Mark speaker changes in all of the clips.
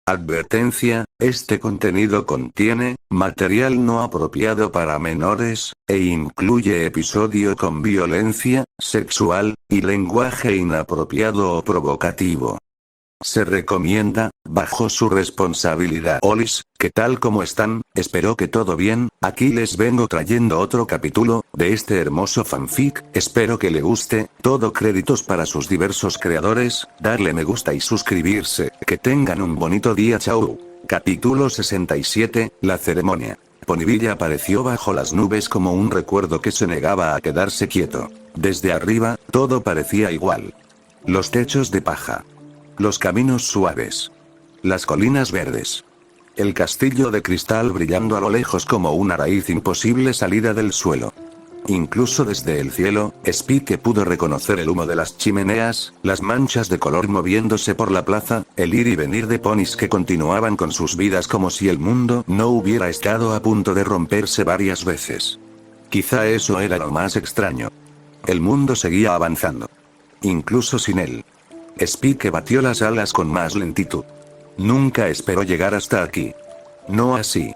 Speaker 1: Advertencia, este contenido contiene material no apropiado para menores, e incluye episodio con violencia sexual y lenguaje inapropiado o provocativo. Se recomienda, bajo su responsabilidad. Olis, ¿qué tal como están? Espero que todo bien, aquí les vengo trayendo otro capítulo, de este hermoso fanfic, espero que le guste, todo créditos para sus diversos creadores, darle me gusta y suscribirse, que tengan un bonito día, chao. Capítulo 67, la ceremonia. Ponyville apareció bajo las nubes como un recuerdo que se negaba a quedarse quieto. Desde arriba, todo parecía igual. Los techos de paja. Los caminos suaves. Las colinas verdes. El castillo de cristal brillando a lo lejos como una raíz imposible salida del suelo. Incluso desde el cielo, Spike pudo reconocer el humo de las chimeneas, las manchas de color moviéndose por la plaza, el ir y venir de ponis que continuaban con sus vidas como si el mundo no hubiera estado a punto de romperse varias veces. Quizá eso era lo más extraño. El mundo seguía avanzando. Incluso sin él. Spike batió las alas con más lentitud. Nunca esperó llegar hasta aquí. No así.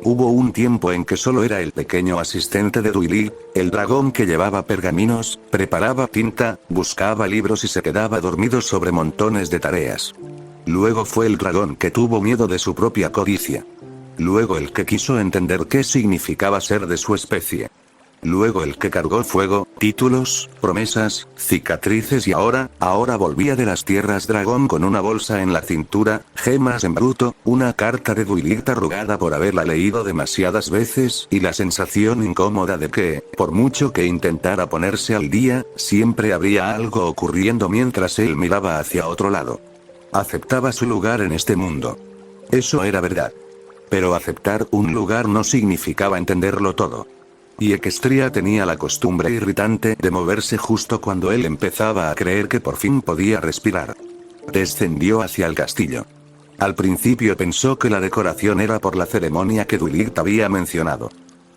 Speaker 1: Hubo un tiempo en que solo era el pequeño asistente de Duili, el dragón que llevaba pergaminos, preparaba tinta, buscaba libros y se quedaba dormido sobre montones de tareas. Luego fue el dragón que tuvo miedo de su propia codicia. Luego el que quiso entender qué significaba ser de su especie. Luego el que cargó fuego, títulos, promesas, cicatrices y ahora volvía de las tierras dragón con una bolsa en la cintura, gemas en bruto, una carta de Duilit arrugada por haberla leído demasiadas veces y la sensación incómoda de que, por mucho que intentara ponerse al día, siempre habría algo ocurriendo mientras él miraba hacia otro lado. Aceptaba su lugar en este mundo. Eso era verdad. Pero aceptar un lugar no significaba entenderlo todo. Y Equestria tenía la costumbre irritante de moverse justo cuando él empezaba a creer que por fin podía respirar. Descendió hacia el castillo. Al principio pensó que la decoración era por la ceremonia que Duilit había mencionado.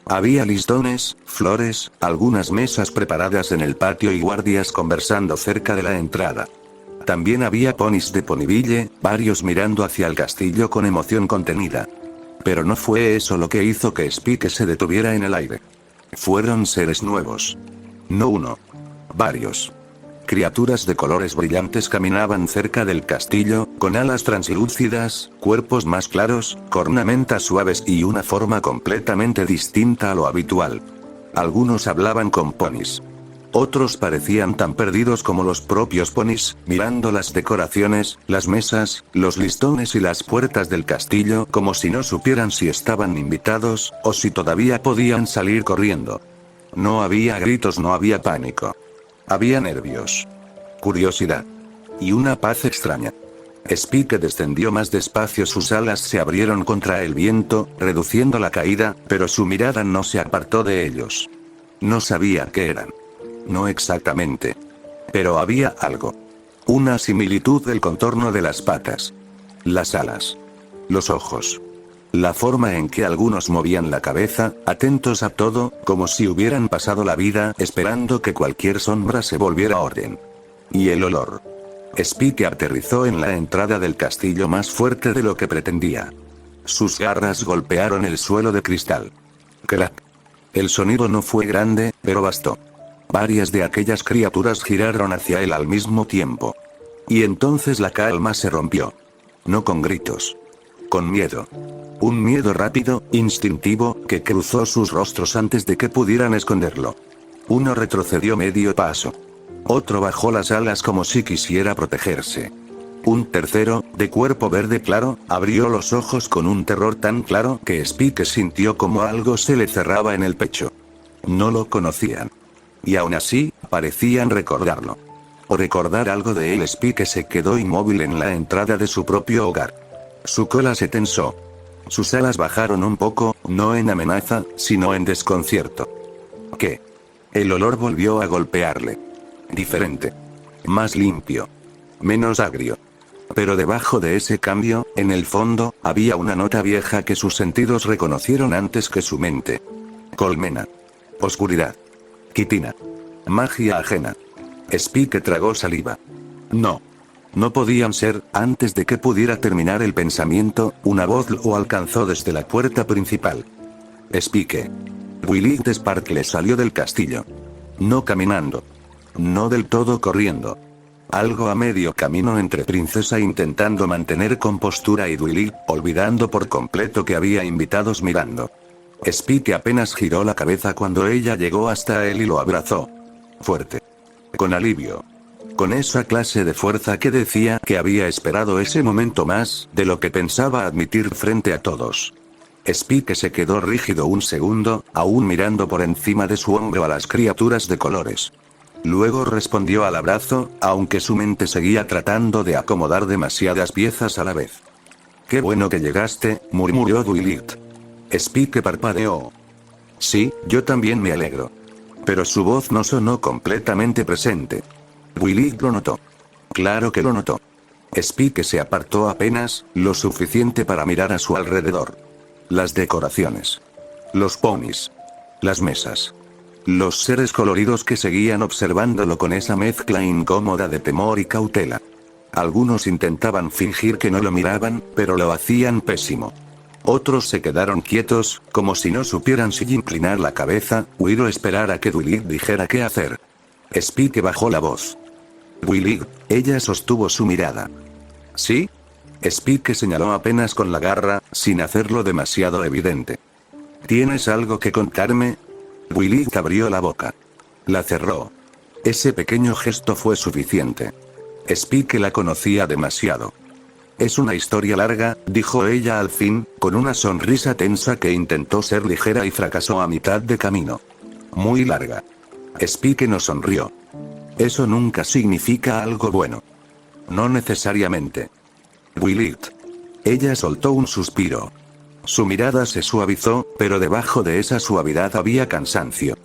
Speaker 1: Había listones, flores, algunas mesas preparadas en el patio y guardias conversando cerca de la entrada. También había ponis de Ponyville, varios mirando hacia el castillo con emoción contenida. Pero no fue eso lo que hizo que Spike se detuviera en el aire. Fueron seres nuevos. No uno. Varios. Criaturas de colores brillantes caminaban cerca del castillo, con alas translúcidas, cuerpos más claros, cornamentas suaves y una forma completamente distinta a lo habitual. Algunos hablaban con ponis. Otros parecían tan perdidos como los propios ponis, mirando las decoraciones, las mesas, los listones y las puertas del castillo como si no supieran si estaban invitados, o si todavía podían salir corriendo. No había gritos, no había pánico. Había nervios. Curiosidad. Y una paz extraña. Spike descendió más despacio, sus alas se abrieron contra el viento, reduciendo la caída, pero su mirada no se apartó de ellos. No sabía qué eran. No exactamente. Pero había algo. Una similitud del contorno de las patas. Las alas. Los ojos. La forma en que algunos movían la cabeza, atentos a todo, como si hubieran pasado la vida esperando que cualquier sombra se volviera orden. Y el olor. Spike aterrizó en la entrada del castillo más fuerte de lo que pretendía. Sus garras golpearon el suelo de cristal. Crack. El sonido no fue grande, pero bastó. Varias de aquellas criaturas giraron hacia él al mismo tiempo. Y entonces la calma se rompió. No con gritos. Con miedo. Un miedo rápido, instintivo, que cruzó sus rostros antes de que pudieran esconderlo. Uno retrocedió medio paso. Otro bajó las alas como si quisiera protegerse. Un tercero, de cuerpo verde claro, abrió los ojos con un terror tan claro que Spike sintió como algo se le cerraba en el pecho. No lo conocían. Y aún así, parecían recordarlo. O recordar algo de él. Spike se quedó inmóvil en la entrada de su propio hogar. Su cola se tensó. Sus alas bajaron un poco, no en amenaza, sino en desconcierto. ¿Qué? El olor volvió a golpearle. Diferente. Más limpio. Menos agrio. Pero debajo de ese cambio, en el fondo, había una nota vieja que sus sentidos reconocieron antes que su mente. Colmena. Oscuridad. Quitina. Magia ajena. Spike tragó saliva. No. No podían ser. Antes de que pudiera terminar el pensamiento, una voz lo alcanzó desde la puerta principal. Spike. Willard Sparkle salió del castillo. No caminando. No del todo corriendo. Algo a medio camino entre Princesa intentando mantener compostura y Willard, olvidando por completo que había invitados mirando. Spike apenas giró la cabeza cuando ella llegó hasta él y lo abrazó. Fuerte. Con alivio. Con esa clase de fuerza que decía que había esperado ese momento más de lo que pensaba admitir frente a todos. Spike se quedó rígido un segundo, aún mirando por encima de su hombro a las criaturas de colores. Luego respondió al abrazo, aunque su mente seguía tratando de acomodar demasiadas piezas a la vez. «Qué bueno que llegaste», murmuró Willard. Spike parpadeó. «Sí, yo también me alegro». Pero su voz no sonó completamente presente. Willard lo notó. Claro que lo notó. Spike se apartó apenas, lo suficiente para mirar a su alrededor. Las decoraciones. Los ponis. Las mesas. Los seres coloridos que seguían observándolo con esa mezcla incómoda de temor y cautela. Algunos intentaban fingir que no lo miraban, pero lo hacían pésimo. Otros se quedaron quietos, como si no supieran si inclinar la cabeza, huir o esperar a que Willard dijera qué hacer. Spike bajó la voz. «Willard», ella sostuvo su mirada. «¿Sí?» Spike señaló apenas con la garra, sin hacerlo demasiado evidente. «¿Tienes algo que contarme?» Willard abrió la boca. La cerró. Ese pequeño gesto fue suficiente. Spike la conocía demasiado. «Es una historia larga», dijo ella al fin, con una sonrisa tensa que intentó ser ligera y fracasó a mitad de camino. «Muy larga». Spike no sonrió. «Eso nunca significa algo bueno». «No necesariamente». «Willard». Ella soltó un suspiro. Su mirada se suavizó, pero debajo de esa suavidad había cansancio.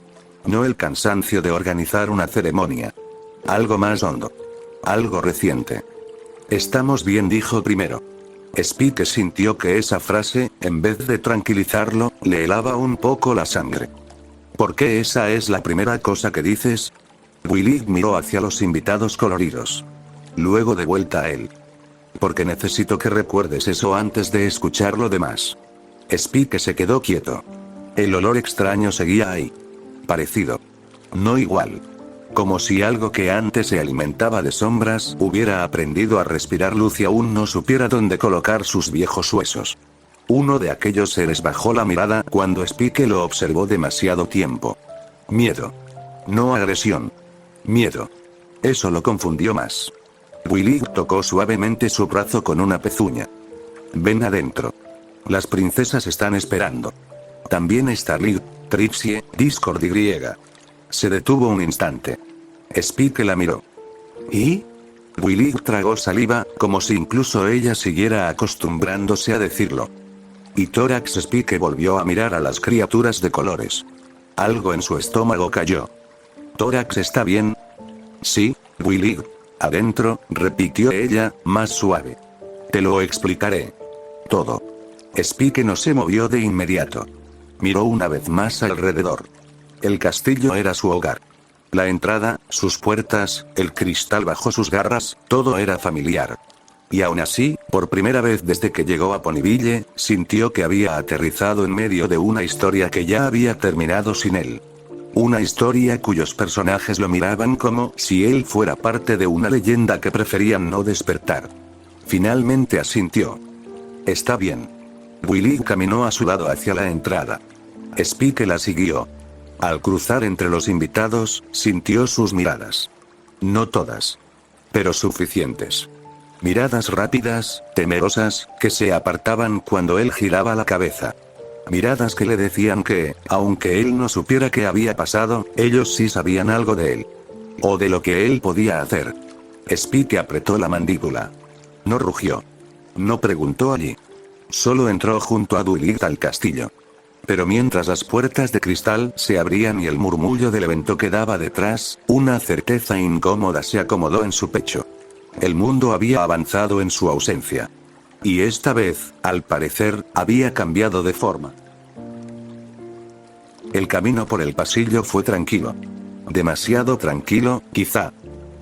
Speaker 1: No el cansancio de organizar una ceremonia. Algo más hondo. Algo reciente. «Estamos bien», dijo primero. Spike sintió que esa frase, en vez de tranquilizarlo, le helaba un poco la sangre. «¿Por qué esa es la primera cosa que dices?» Willard miró hacia los invitados coloridos. Luego de vuelta a él. «Porque necesito que recuerdes eso antes de escuchar lo demás». Spike se quedó quieto. El olor extraño seguía ahí. Parecido. No igual. Como si algo que antes se alimentaba de sombras hubiera aprendido a respirar luz y aún no supiera dónde colocar sus viejos huesos. Uno de aquellos seres bajó la mirada cuando Spike lo observó demasiado tiempo. Miedo. No agresión. Miedo. Eso lo confundió más. Willard tocó suavemente su brazo con una pezuña. «Ven adentro. Las princesas están esperando. También está Liv, Trixie, Discord y griega». Se detuvo un instante. Spike la miró. ¿Y? Willard tragó saliva, como si incluso ella siguiera acostumbrándose a decirlo. Y Tórax. Spike volvió a mirar a las criaturas de colores. Algo en su estómago cayó. «¿Tórax está bien?» «Sí, Willard. Adentro», repitió ella, más suave. «Te lo explicaré. Todo». Spike no se movió de inmediato. Miró una vez más alrededor. El castillo era su hogar. La entrada, sus puertas, el cristal bajo sus garras, todo era familiar. Y aún así, por primera vez desde que llegó a Ponyville, sintió que había aterrizado en medio de una historia que ya había terminado sin él. Una historia cuyos personajes lo miraban como si él fuera parte de una leyenda que preferían no despertar. Finalmente asintió. «Está bien». Willard caminó a su lado hacia la entrada. Spike la siguió. Al cruzar entre los invitados, sintió sus miradas. No todas. Pero suficientes. Miradas rápidas, temerosas, que se apartaban cuando él giraba la cabeza. Miradas que le decían que, aunque él no supiera qué había pasado, ellos sí sabían algo de él. O de lo que él podía hacer. Spike apretó la mandíbula. No rugió. No preguntó allí. Solo entró junto a Willard al castillo. Pero mientras las puertas de cristal se abrían y el murmullo del evento quedaba detrás, una certeza incómoda se acomodó en su pecho. El mundo había avanzado en su ausencia. Y esta vez, al parecer, había cambiado de forma. El camino por el pasillo fue tranquilo. Demasiado tranquilo, quizá.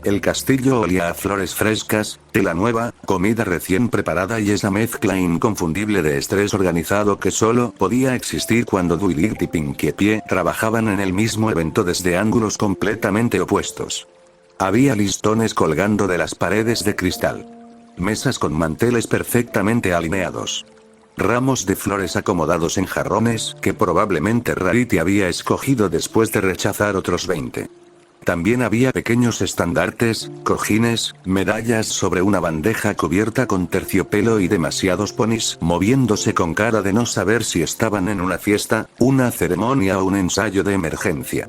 Speaker 1: El castillo olía a flores frescas, tela nueva, comida recién preparada y esa mezcla inconfundible de estrés organizado que solo podía existir cuando Dwight y Pinkie Pie trabajaban en el mismo evento desde ángulos completamente opuestos. Había listones colgando de las paredes de cristal. Mesas con manteles perfectamente alineados. Ramos de flores acomodados en jarrones que probablemente Rarity había escogido después de rechazar otros 20. También había pequeños estandartes, cojines, medallas sobre una bandeja cubierta con terciopelo y demasiados ponis moviéndose con cara de no saber si estaban en una fiesta, una ceremonia o un ensayo de emergencia.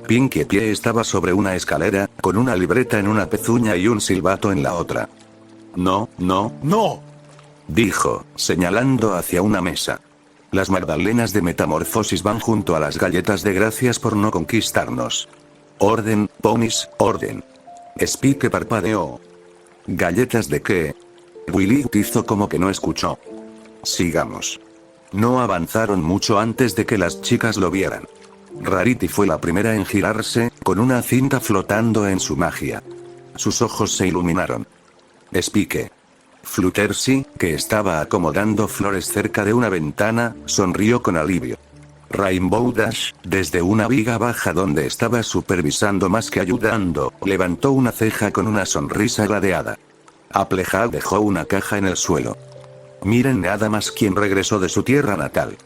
Speaker 1: Pinkie Pie estaba sobre una escalera, con una libreta en una pezuña y un silbato en la otra. No, no, no, dijo, señalando hacia una mesa. Las magdalenas de metamorfosis van junto a las galletas de gracias por no conquistarnos. Orden, ponis, orden. Spike parpadeó. ¿Galletas de qué? Willy hizo como que no escuchó. Sigamos. No avanzaron mucho antes de que las chicas lo vieran. Rarity fue la primera en girarse, con una cinta flotando en su magia. Sus ojos se iluminaron. Spike. Fluttershy, que estaba acomodando flores cerca de una ventana, sonrió con alivio. Rainbow Dash, desde una viga baja donde estaba supervisando más que ayudando, levantó una ceja con una sonrisa gradeada. Applejack dejó una caja en el suelo. Miren nada más quién regresó de su tierra natal.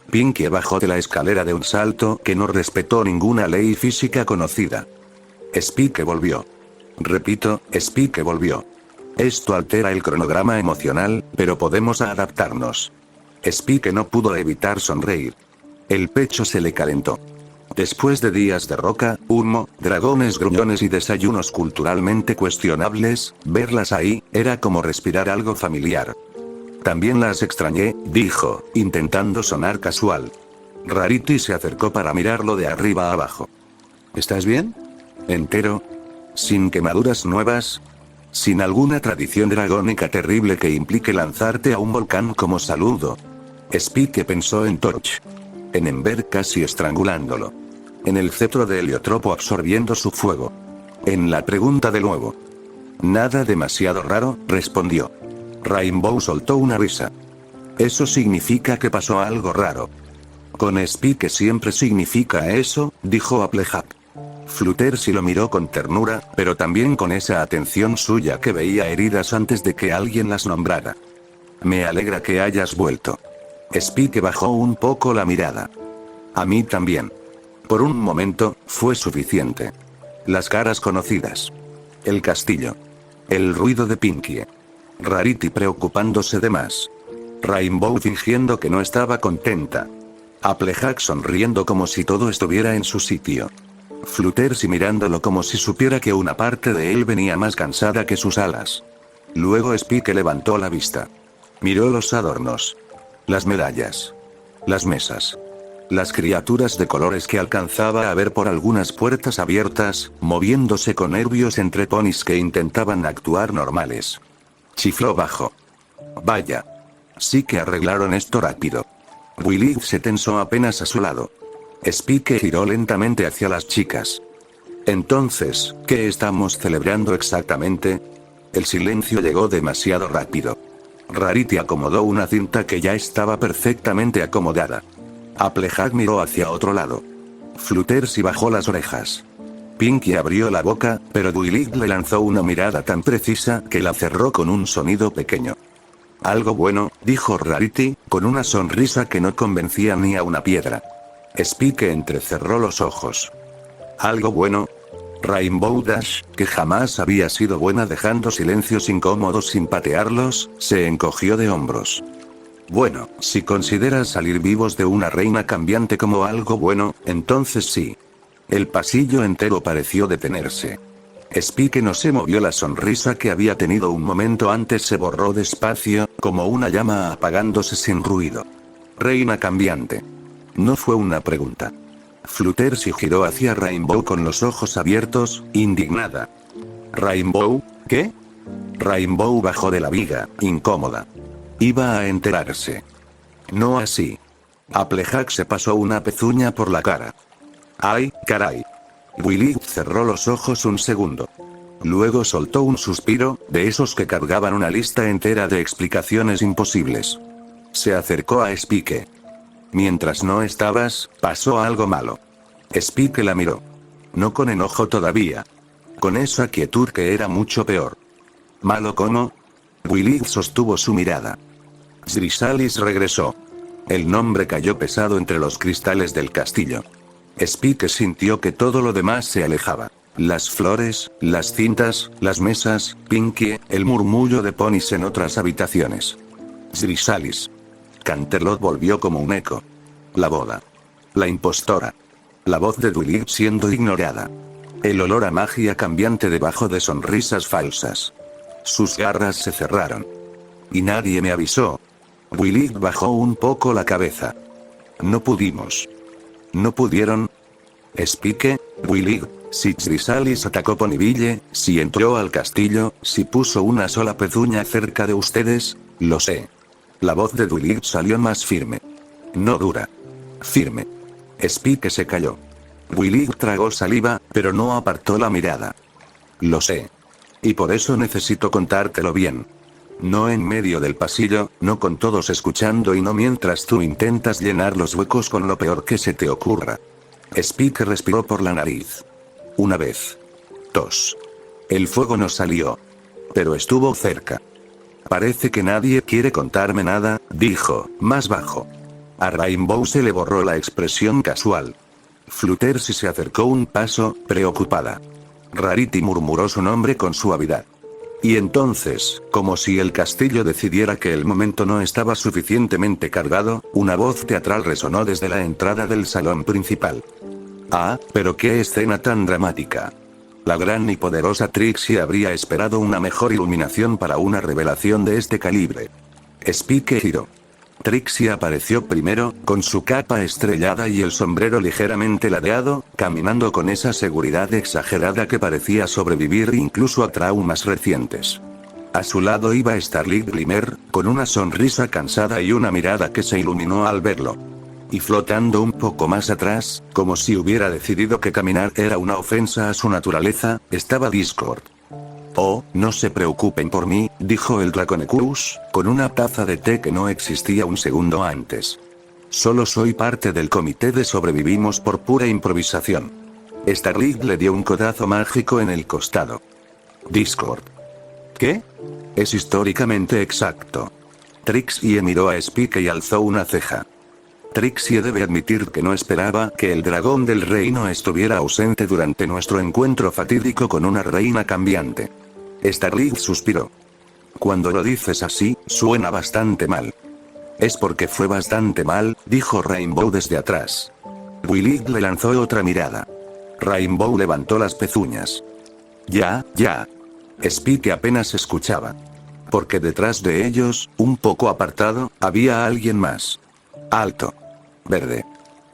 Speaker 1: Pinkie bajó de la escalera de un salto que no respetó ninguna ley física conocida. Spike volvió. Repito, Spike volvió. Esto altera el cronograma emocional, pero podemos adaptarnos. Spike no pudo evitar sonreír. El pecho se le calentó. Después de días de roca, humo, dragones gruñones y desayunos culturalmente cuestionables, verlas ahí, era como respirar algo familiar. También las extrañé, dijo, intentando sonar casual. Rarity se acercó para mirarlo de arriba a abajo. ¿Estás bien? ¿Entero? ¿Sin quemaduras nuevas? ¿Sin alguna tradición dragónica terrible que implique lanzarte a un volcán como saludo? Spike pensó en Torch. En Ember casi estrangulándolo. En el cetro de Heliotropo absorbiendo su fuego. En la pregunta de nuevo. Nada demasiado raro, respondió. Rainbow soltó una risa. Eso significa que pasó algo raro. Con Spike siempre significa eso, dijo Applejack. Fluttershy lo miró con ternura, pero también con esa atención suya que veía heridas antes de que alguien las nombrara. Me alegra que hayas vuelto. Spike bajó un poco la mirada. A mí también. Por un momento, fue suficiente. Las caras conocidas. El castillo. El ruido de Pinkie. Rarity preocupándose de más. Rainbow fingiendo que no estaba contenta. Applejack sonriendo como si todo estuviera en su sitio. Fluttershy mirándolo como si supiera que una parte de él venía más cansada que sus alas. Luego Spike levantó la vista. Miró los adornos. Las medallas. Las mesas. Las criaturas de colores que alcanzaba a ver por algunas puertas abiertas, moviéndose con nervios entre ponis que intentaban actuar normales. Chifló bajo. Vaya. Sí que arreglaron esto rápido. Willy se tensó apenas a su lado. Spike giró lentamente hacia las chicas. Entonces, ¿qué estamos celebrando exactamente? El silencio llegó demasiado rápido. Rarity acomodó una cinta que ya estaba perfectamente acomodada. Applejack miró hacia otro lado. Fluttershy bajó las orejas. Pinkie abrió la boca, pero Willy le lanzó una mirada tan precisa que la cerró con un sonido pequeño. Algo bueno, dijo Rarity, con una sonrisa que no convencía ni a una piedra. Spike entrecerró los ojos. Algo bueno. Rainbow Dash, que jamás había sido buena dejando silencios incómodos sin patearlos, se encogió de hombros. Bueno, si consideras salir vivos de una reina cambiante como algo bueno, entonces sí. El pasillo entero pareció detenerse. Spike no se movió, la sonrisa que había tenido un momento antes se borró despacio, como una llama apagándose sin ruido. Reina cambiante. No fue una pregunta. Fluttershy giró hacia Rainbow con los ojos abiertos, indignada. ¿Rainbow? ¿Qué? Rainbow bajó de la viga, incómoda. Iba a enterarse. No así. Applejack se pasó una pezuña por la cara. ¡Ay, caray! Willy cerró los ojos un segundo. Luego soltó un suspiro, de esos que cargaban una lista entera de explicaciones imposibles. Se acercó a Spike. Mientras no estabas, pasó algo malo. Spike la miró. No con enojo todavía. Con esa quietud que era mucho peor. ¿Malo cómo? Willy sostuvo su mirada. Chrysalis regresó. El nombre cayó pesado entre los cristales del castillo. Spike sintió que todo lo demás se alejaba. Las flores, las cintas, las mesas, Pinky, el murmullo de ponis en otras habitaciones. Chrysalis. Canterlot volvió como un eco. La boda. La impostora. La voz de Willy siendo ignorada. El olor a magia cambiante debajo de sonrisas falsas. Sus garras se cerraron. Y nadie me avisó. Willy bajó un poco la cabeza. No pudimos. ¿No pudieron? Spike, Willy, si Chrysalis atacó Ponyville, si entró al castillo, si puso una sola pezuña cerca de ustedes, lo sé. La voz de Willy salió más firme. No dura. Firme. Spike se calló. Willy tragó saliva, pero no apartó la mirada. Lo sé. Y por eso necesito contártelo bien. No en medio del pasillo, no con todos escuchando y no mientras tú intentas llenar los huecos con lo peor que se te ocurra. Spike respiró por la nariz. Una vez. 2. El fuego no salió. Pero estuvo cerca. Parece que nadie quiere contarme nada, dijo, más bajo. A Rainbow se le borró la expresión casual. Fluttershy se acercó un paso, preocupada. Rarity murmuró su nombre con suavidad. Y entonces, como si el castillo decidiera que el momento no estaba suficientemente cargado, una voz teatral resonó desde la entrada del salón principal. Ah, pero qué escena tan dramática. La gran y poderosa Trixie habría esperado una mejor iluminación para una revelación de este calibre. Spike giró. Trixie apareció primero, con su capa estrellada y el sombrero ligeramente ladeado, caminando con esa seguridad exagerada que parecía sobrevivir incluso a traumas recientes. A su lado iba Starlit Glimmer, con una sonrisa cansada y una mirada que se iluminó al verlo. Y flotando un poco más atrás, como si hubiera decidido que caminar era una ofensa a su naturaleza, estaba Discord. Oh, no se preocupen por mí, dijo el Draconequus, con una taza de té que no existía un segundo antes. Solo soy parte del comité de sobrevivimos por pura improvisación. Starlit le dio un codazo mágico en el costado. Discord. ¿Qué? Es históricamente exacto. Trixie miró a Spike y alzó una ceja. Trixie debe admitir que no esperaba que el dragón del reino estuviera ausente durante nuestro encuentro fatídico con una reina cambiante. Starlit suspiró. Cuando lo dices así, suena bastante mal. Es porque fue bastante mal, dijo Rainbow desde atrás. Willy le lanzó otra mirada. Rainbow levantó las pezuñas. Ya. Spike apenas escuchaba. Porque detrás de ellos, un poco apartado, había alguien más. Alto. Verde.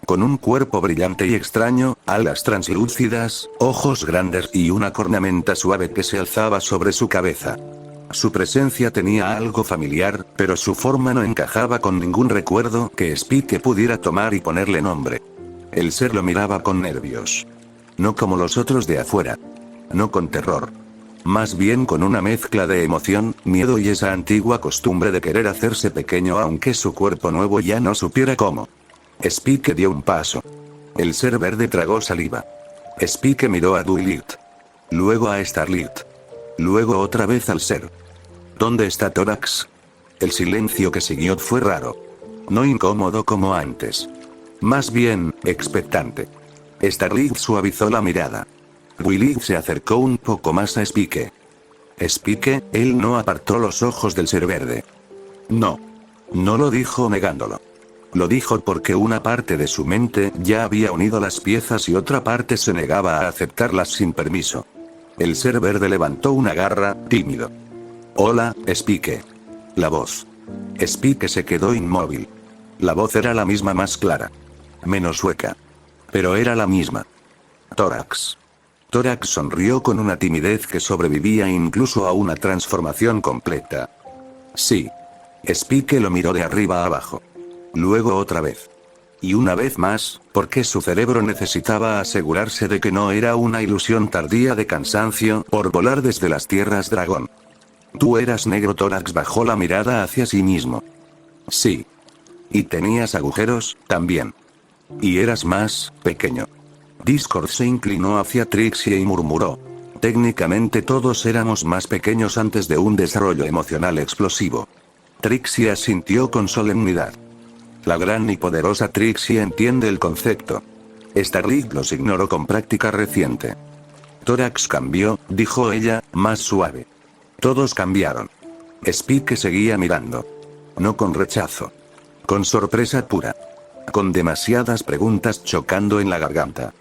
Speaker 1: Con un cuerpo brillante y extraño, alas translúcidas, ojos grandes y una cornamenta suave que se alzaba sobre su cabeza. Su presencia tenía algo familiar, pero su forma no encajaba con ningún recuerdo que Spike pudiera tomar y ponerle nombre. El ser lo miraba con nervios. No como los otros de afuera. No con terror. Más bien con una mezcla de emoción, miedo y esa antigua costumbre de querer hacerse pequeño aunque su cuerpo nuevo ya no supiera cómo. Spike dio un paso. El ser verde tragó saliva. Spike miró a Duilit. Luego a Starlit. Luego otra vez al ser. ¿Dónde está Thorax? El silencio que siguió fue raro. No incómodo como antes. Más bien, expectante. Starlit suavizó la mirada. Willy se acercó un poco más a Spike. Spike, él no apartó los ojos del ser verde. No. No lo dijo negándolo. Lo dijo porque una parte de su mente ya había unido las piezas y otra parte se negaba a aceptarlas sin permiso. El ser verde levantó una garra, tímido. Hola, Spike. La voz. Spike se quedó inmóvil. La voz era la misma más clara. Menos hueca. Pero era la misma. Thorax. Thorax sonrió con una timidez que sobrevivía incluso a una transformación completa. Sí. Spike lo miró de arriba a abajo. Luego otra vez. Y una vez más, porque su cerebro necesitaba asegurarse de que no era una ilusión tardía de cansancio por volar desde las tierras dragón. Tú eras negro. Tórax bajó la mirada hacia sí mismo. Sí. Y tenías agujeros, también. Y eras más pequeño. Discord se inclinó hacia Trixie y murmuró. Técnicamente todos éramos más pequeños antes de un desarrollo emocional explosivo. Trixie asintió con solemnidad. La gran y poderosa Trixie entiende el concepto. Starlight los ignoró con práctica reciente. Tórax cambió, dijo ella, más suave. Todos cambiaron. Spike seguía mirando. No con rechazo. Con sorpresa pura. Con demasiadas preguntas chocando en la garganta.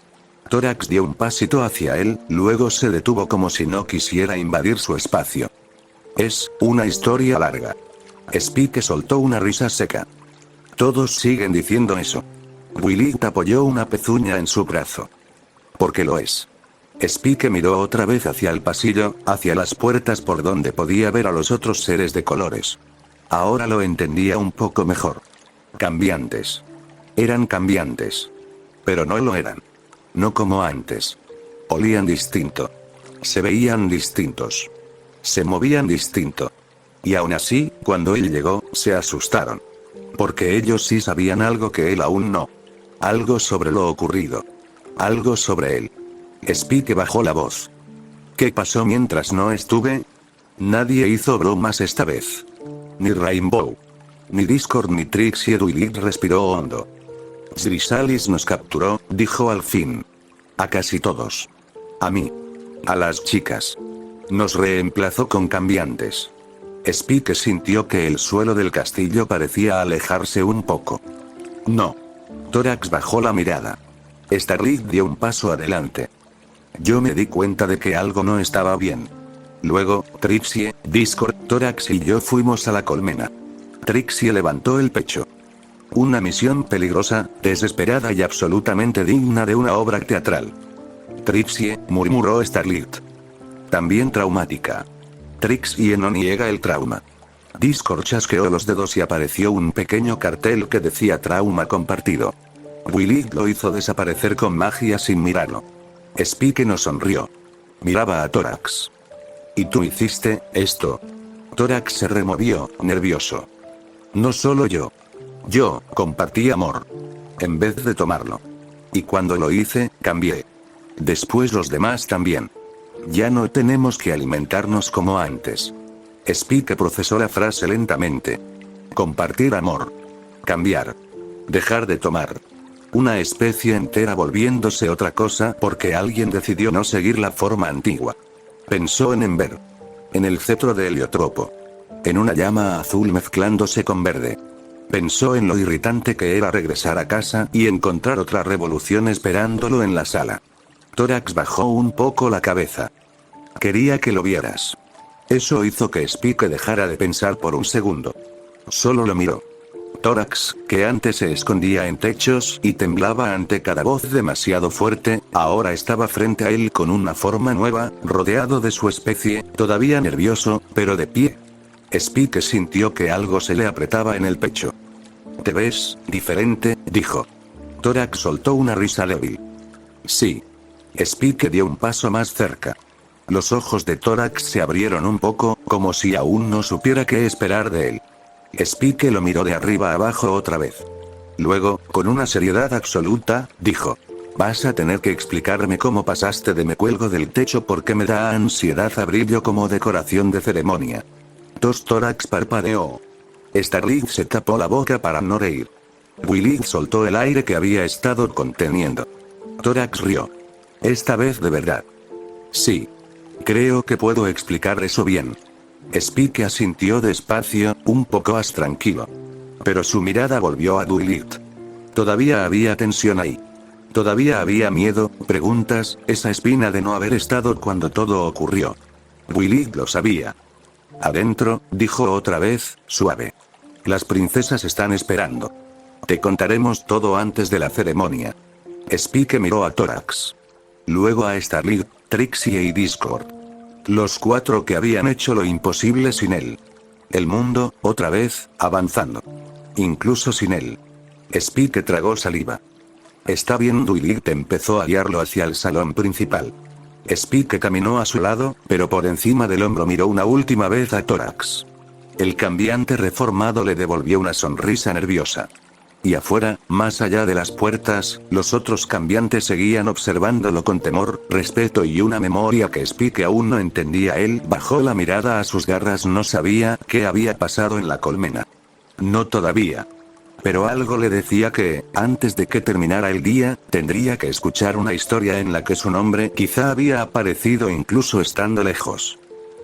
Speaker 1: Tórax dio un pasito hacia él, luego se detuvo como si no quisiera invadir su espacio. Es una historia larga. Spike soltó una risa seca. Todos siguen diciendo eso. Willy apoyó una pezuña en su brazo. Porque lo es. Spike miró otra vez hacia el pasillo, hacia las puertas por donde podía ver a los otros seres de colores. Ahora lo entendía un poco mejor. Cambiantes. Eran cambiantes. Pero no lo eran. No como antes. Olían distinto. Se veían distintos. Se movían distinto. Y aún así, cuando él llegó, se asustaron. Porque ellos sí sabían algo que él aún no. Algo sobre lo ocurrido. Algo sobre él. Spike bajó la voz. ¿Qué pasó mientras no estuve? Nadie hizo bromas esta vez. Ni Rainbow. Ni Discord ni Trixie. Willy respiró hondo. Chrysalis nos capturó, dijo al fin. A casi todos. A mí. A las chicas. Nos reemplazó con cambiantes. Spike sintió que el suelo del castillo parecía alejarse un poco. No. Tórax bajó la mirada. Starlight dio un paso adelante. Yo me di cuenta de que algo no estaba bien. Luego, Trixie, Discord, Tórax y yo fuimos a la colmena. Trixie levantó el pecho. Una misión peligrosa, desesperada y absolutamente digna de una obra teatral. Trixie, murmuró Starlight. También traumática. Trixie no niega el trauma. Discord chasqueó los dedos y apareció un pequeño cartel que decía trauma compartido. Willy lo hizo desaparecer con magia sin mirarlo. Spike no sonrió. Miraba a Tórax. ¿Y tú hiciste esto? Tórax se removió, nervioso. No solo yo. Yo compartí amor. En vez de tomarlo. Y cuando lo hice, cambié. Después los demás también. Ya no tenemos que alimentarnos como antes. Spike procesó la frase lentamente. Compartir amor. Cambiar. Dejar de tomar. Una especie entera volviéndose otra cosa porque alguien decidió no seguir la forma antigua. Pensó en Ember. En el cetro de heliotropo. En una llama azul mezclándose con verde. Pensó en lo irritante que era regresar a casa y encontrar otra revolución esperándolo en la sala. Tórax bajó un poco la cabeza. Quería que lo vieras. Eso hizo que Spike dejara de pensar por un segundo. Solo lo miró. Tórax, que antes se escondía en techos y temblaba ante cada voz demasiado fuerte, ahora estaba frente a él con una forma nueva, rodeado de su especie, todavía nervioso, pero de pie. Spike sintió que algo se le apretaba en el pecho. «¿Te ves diferente?», dijo. Tórax soltó una risa débil. «Sí». Spike dio un paso más cerca. Los ojos de Tórax se abrieron un poco, como si aún no supiera qué esperar de él. Spike lo miró de arriba abajo otra vez. Luego, con una seriedad absoluta, dijo. «Vas a tener que explicarme cómo pasaste de me cuelgo del techo porque me da ansiedad abrirlo como decoración de ceremonia». Tórax parpadeó. Starlight se tapó la boca para no reír. Willy soltó el aire que había estado conteniendo. Tórax rió. Esta vez de verdad. Sí. Creo que puedo explicar eso bien. Spike asintió despacio, un poco más tranquilo. Pero su mirada volvió a Willy. Todavía había tensión ahí. Todavía había miedo, preguntas, esa espina de no haber estado cuando todo ocurrió. Willy lo sabía. Adentro, dijo otra vez, suave. Las princesas están esperando. Te contaremos todo antes de la ceremonia. Spike miró a Tórax. Luego a Starlight, Trixie y Discord. Los cuatro que habían hecho lo imposible sin él. El mundo, otra vez, avanzando. Incluso sin él. Spike tragó saliva. Está bien, Dwight empezó a guiarlo hacia el salón principal. Spike caminó a su lado, pero por encima del hombro miró una última vez a Tórax. El cambiante reformado le devolvió una sonrisa nerviosa. Y afuera, más allá de las puertas, los otros cambiantes seguían observándolo con temor, respeto y una memoria que Spike aún no entendía. Él bajó la mirada a sus garras, no sabía qué había pasado en la colmena. No todavía. Pero algo le decía que, antes de que terminara el día, tendría que escuchar una historia en la que su nombre quizá había aparecido incluso estando lejos.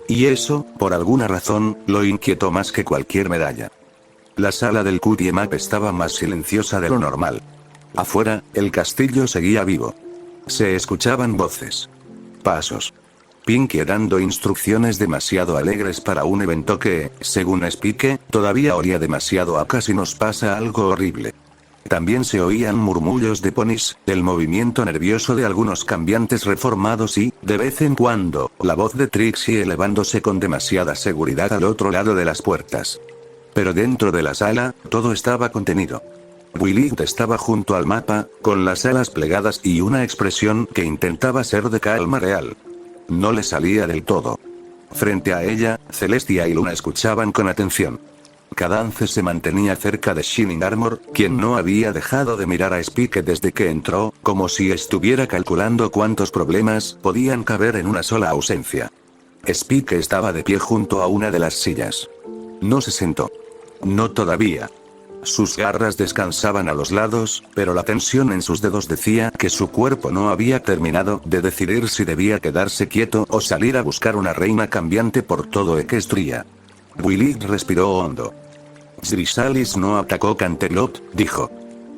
Speaker 1: Y eso, por alguna razón, lo inquietó más que cualquier medalla. La sala del Cutie Map estaba más silenciosa de lo normal. Afuera, el castillo seguía vivo. Se escuchaban voces. Pasos. Pinkie dando instrucciones demasiado alegres para un evento que, según Spike, todavía olía demasiado a casi nos pasa algo horrible. También se oían murmullos de ponis, el movimiento nervioso de algunos cambiantes reformados y, de vez en cuando, la voz de Trixie elevándose con demasiada seguridad al otro lado de las puertas. Pero dentro de la sala, todo estaba contenido. Willy estaba junto al mapa, con las alas plegadas y una expresión que intentaba ser de calma real. No le salía del todo. Frente a ella, Celestia y Luna escuchaban con atención. Cadance se mantenía cerca de Shining Armor, quien no había dejado de mirar a Spike desde que entró, como si estuviera calculando cuántos problemas podían caber en una sola ausencia. Spike estaba de pie junto a una de las sillas. No se sentó. No todavía. Sus garras descansaban a los lados, pero la tensión en sus dedos decía que su cuerpo no había terminado de decidir si debía quedarse quieto o salir a buscar una reina cambiante por todo Equestria. Willy respiró hondo. Chrysalis no atacó Canterlot, dijo.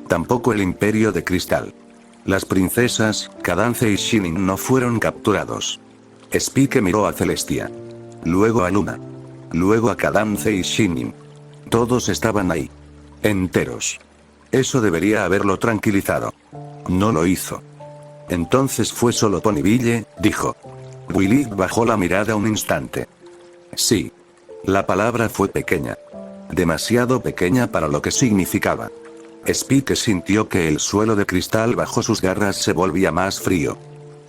Speaker 1: Tampoco el Imperio de Cristal. Las princesas, Cadance y Shining no fueron capturados. Spike miró a Celestia. Luego a Luna. Luego a Cadance y Shining. Todos estaban ahí. Enteros. Eso debería haberlo tranquilizado. No lo hizo. Entonces fue solo Ponyville, dijo. Willy bajó la mirada un instante. Sí. La palabra fue pequeña. Demasiado pequeña para lo que significaba. Spike sintió que el suelo de cristal bajo sus garras se volvía más frío.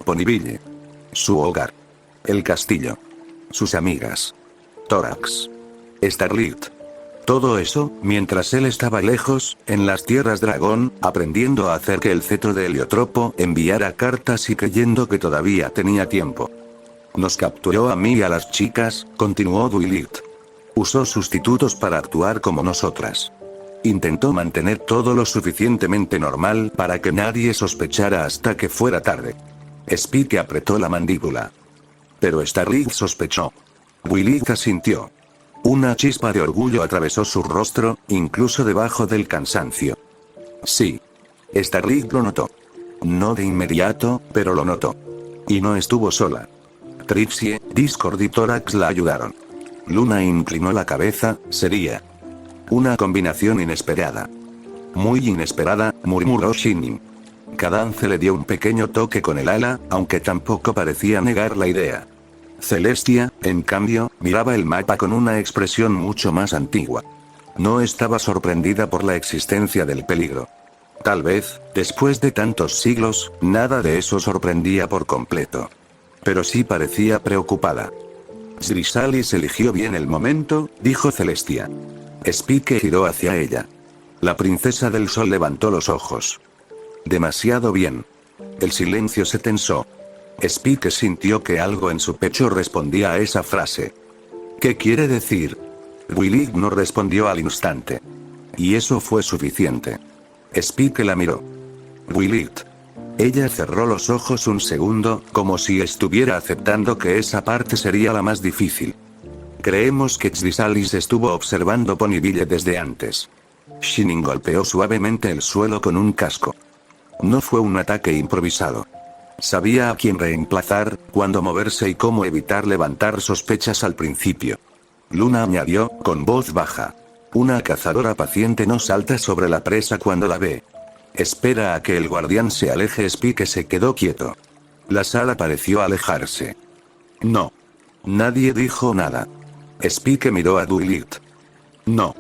Speaker 1: Ponyville. Su hogar. El castillo. Sus amigas. Tórax. Starlit. Todo eso, mientras él estaba lejos, en las tierras dragón, aprendiendo a hacer que el cetro de Heliotropo enviara cartas y creyendo que todavía tenía tiempo. Nos capturó a mí y a las chicas, continuó Dwight. Usó sustitutos para actuar como nosotras. Intentó mantener todo lo suficientemente normal para que nadie sospechara hasta que fuera tarde. Spike apretó la mandíbula. Pero Starlit sospechó. Willy asintió. Una chispa de orgullo atravesó su rostro, incluso debajo del cansancio. Sí. Starlit lo notó. No de inmediato, pero lo notó. Y no estuvo sola. Trixie, Discord y Tórax la ayudaron. Luna inclinó la cabeza, sería una combinación inesperada. Muy inesperada, murmuró Shining. Cadance le dio un pequeño toque con el ala, aunque tampoco parecía negar la idea. Celestia, en cambio, miraba el mapa con una expresión mucho más antigua. No estaba sorprendida por la existencia del peligro. Tal vez, después de tantos siglos, nada de eso sorprendía por completo. Pero sí parecía preocupada. Chrysalis eligió bien el momento, dijo Celestia. Spike giró hacia ella. La princesa del sol levantó los ojos. Demasiado bien. El silencio se tensó. Spike sintió que algo en su pecho respondía a esa frase. ¿Qué quiere decir? Willy no respondió al instante. Y eso fue suficiente. Spike la miró. Willy. Ella cerró los ojos un segundo, como si estuviera aceptando que esa parte sería la más difícil. Creemos que Chrysalis estuvo observando Ponyville desde antes. Shining golpeó suavemente el suelo con un casco. No fue un ataque improvisado. Sabía a quién reemplazar, cuándo moverse y cómo evitar levantar sospechas al principio. Luna añadió, con voz baja. Una cazadora paciente no salta sobre la presa cuando la ve. Espera a que el guardián se aleje. Spike se quedó quieto. La sala pareció alejarse. No. Nadie dijo nada. Spike miró a Dwight. No.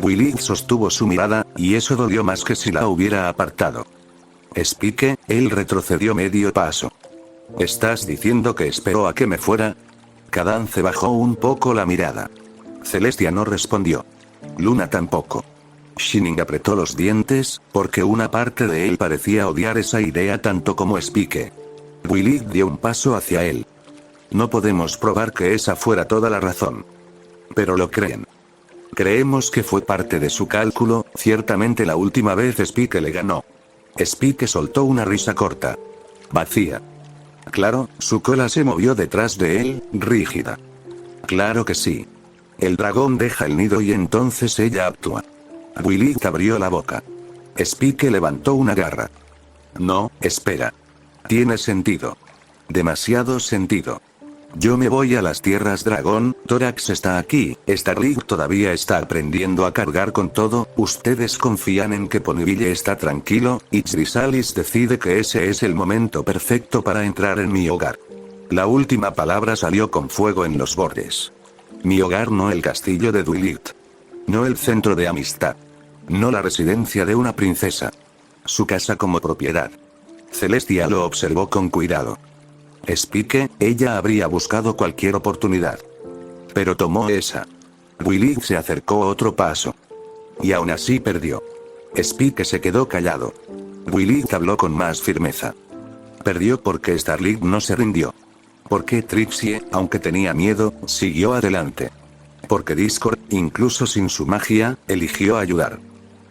Speaker 1: Willy sostuvo su mirada, y eso dolió más que si la hubiera apartado. Spike, él retrocedió medio paso. ¿Estás diciendo que esperó a que me fuera? Cadance bajó un poco la mirada. Celestia no respondió. Luna tampoco. Shining apretó los dientes, porque una parte de él parecía odiar esa idea tanto como Spike. Willy dio un paso hacia él. No podemos probar que esa fuera toda la razón. Pero lo creen. Creemos que fue parte de su cálculo, ciertamente la última vez Spike le ganó. Spike soltó una risa corta. Vacía. Claro, su cola se movió detrás de él, rígida. Claro que sí. El dragón deja el nido y entonces ella actúa. Willy abrió la boca. Spike levantó una garra. No, espera. Tiene sentido. Demasiado sentido. Yo me voy a las tierras dragón, Thorax está aquí, Starlight todavía está aprendiendo a cargar con todo, ustedes confían en que Ponyville está tranquilo, y Chrysalis decide que ese es el momento perfecto para entrar en mi hogar. La última palabra salió con fuego en los bordes. Mi hogar, no el castillo de Duilit. No el centro de amistad. No la residencia de una princesa. Su casa como propiedad. Celestia lo observó con cuidado. Spike, ella habría buscado cualquier oportunidad. Pero tomó esa. Willy se acercó otro paso. Y aún así perdió. Spike se quedó callado. Willy habló con más firmeza. Perdió porque Starlight no se rindió. Porque Trixie, aunque tenía miedo, siguió adelante. Porque Discord, incluso sin su magia, eligió ayudar.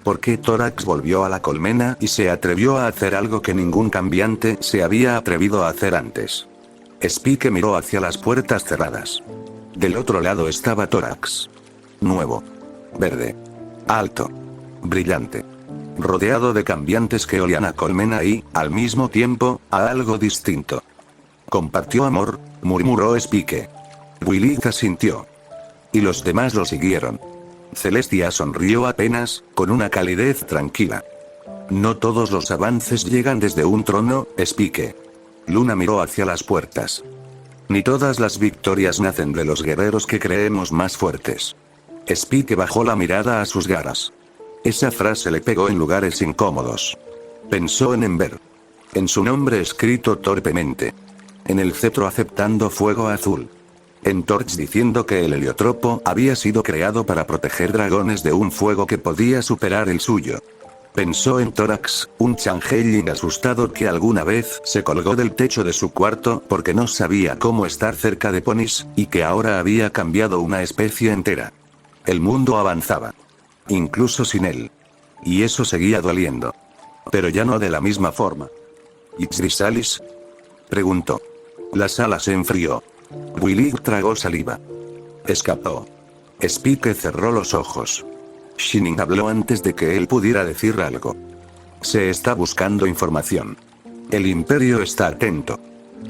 Speaker 1: Porque Thorax volvió a la colmena y se atrevió a hacer algo que ningún cambiante se había atrevido a hacer antes. Spike miró hacia las puertas cerradas. Del otro lado estaba Thorax. Nuevo. Verde. Alto. Brillante. Rodeado de cambiantes que olían a colmena y, al mismo tiempo, a algo distinto. Compartió amor, murmuró Spike. Willy asintió. Y los demás lo siguieron. Celestia sonrió apenas, con una calidez tranquila. No todos los avances llegan desde un trono, Spike. Luna miró hacia las puertas. Ni todas las victorias nacen de los guerreros que creemos más fuertes. Spike bajó la mirada a sus garras. Esa frase le pegó en lugares incómodos. Pensó en Ember. En su nombre escrito torpemente. En el cetro aceptando fuego azul. En Torch diciendo que el heliotropo había sido creado para proteger dragones de un fuego que podía superar el suyo. Pensó en Thorax, un changeling asustado que alguna vez se colgó del techo de su cuarto porque no sabía cómo estar cerca de ponis, y que ahora había cambiado una especie entera. El mundo avanzaba. Incluso sin él. Y eso seguía doliendo. Pero ya no de la misma forma. ¿Y Chrysalis? Preguntó. La sala se enfrió. Willy tragó saliva. Escapó. Spike cerró los ojos. Shining habló antes de que él pudiera decir algo. Se está buscando información. El Imperio está atento.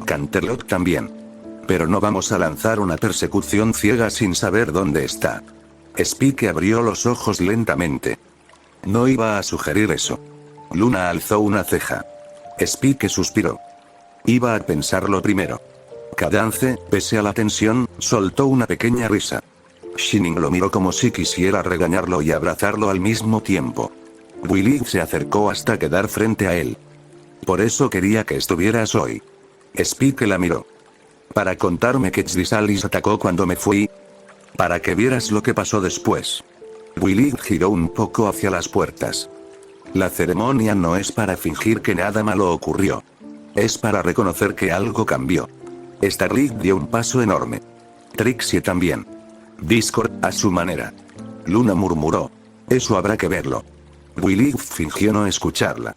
Speaker 1: Canterlot también. Pero no vamos a lanzar una persecución ciega sin saber dónde está. Spike abrió los ojos lentamente. No iba a sugerir eso. Luna alzó una ceja. Spike suspiró. Iba a pensarlo primero. Cadance, pese a la tensión, soltó una pequeña risa. Shining lo miró como si quisiera regañarlo y abrazarlo al mismo tiempo. Willy se acercó hasta quedar frente a él. Por eso quería que estuvieras hoy. Spike la miró. Para contarme que Chrysalis atacó cuando me fui. Para que vieras lo que pasó después. Willy giró un poco hacia las puertas. La ceremonia no es para fingir que nada malo ocurrió. Es para reconocer que algo cambió. Starlight dio un paso enorme. Trixie también. Discord, a su manera. Luna murmuró. Eso habrá que verlo. Willy fingió no escucharla.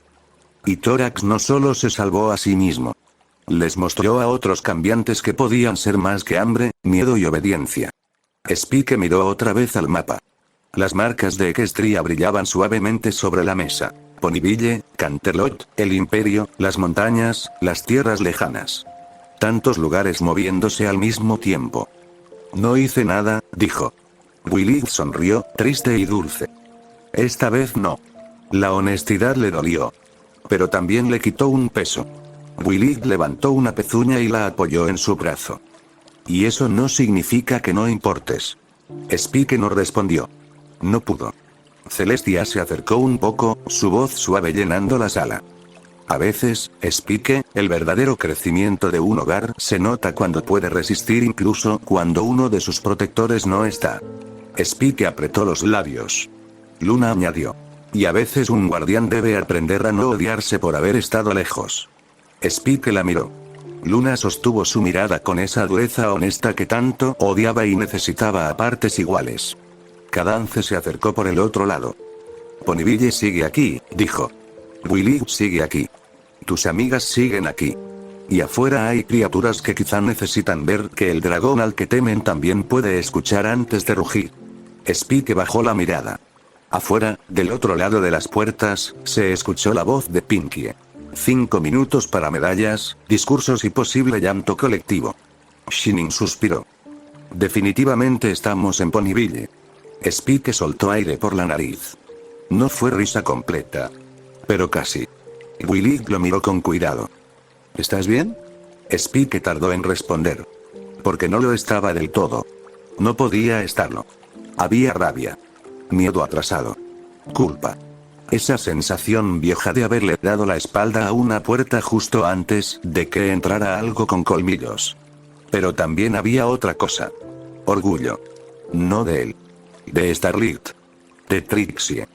Speaker 1: Y Thorax no solo se salvó a sí mismo. Les mostró a otros cambiantes que podían ser más que hambre, miedo y obediencia. Spike miró otra vez al mapa. Las marcas de Equestria brillaban suavemente sobre la mesa. Ponyville, Canterlot, el Imperio, las montañas, las tierras lejanas. Tantos lugares moviéndose al mismo tiempo. No hice nada, dijo. Willy sonrió, triste y dulce. Esta vez no. La honestidad le dolió. Pero también le quitó un peso. Willy levantó una pezuña y la apoyó en su brazo. Y eso no significa que no importes. Spike no respondió. No pudo. Celestia se acercó un poco, su voz suave llenando la sala. A veces, Spike, el verdadero crecimiento de un hogar se nota cuando puede resistir incluso cuando uno de sus protectores no está. Spike apretó los labios. Luna añadió. Y a veces un guardián debe aprender a no odiarse por haber estado lejos. Spike la miró. Luna sostuvo su mirada con esa dureza honesta que tanto odiaba y necesitaba a partes iguales. Cadance se acercó por el otro lado. Ponyville sigue aquí, dijo. Willy sigue aquí. Tus amigas siguen aquí. Y afuera hay criaturas que quizá necesitan ver que el dragón al que temen también puede escuchar antes de rugir. Spike bajó la mirada. Afuera, del otro lado de las puertas, se escuchó la voz de Pinkie. 5 minutos para medallas, discursos y posible llanto colectivo. Shining suspiró. Definitivamente estamos en Ponyville. Spike soltó aire por la nariz. No fue risa completa. Pero casi. Willy lo miró con cuidado. ¿Estás bien? Spike tardó en responder. Porque no lo estaba del todo. No podía estarlo. Había rabia. Miedo atrasado. Culpa. Esa sensación vieja de haberle dado la espalda a una puerta justo antes de que entrara algo con colmillos. Pero también había otra cosa. Orgullo. No de él. De Starlight. De Trixie.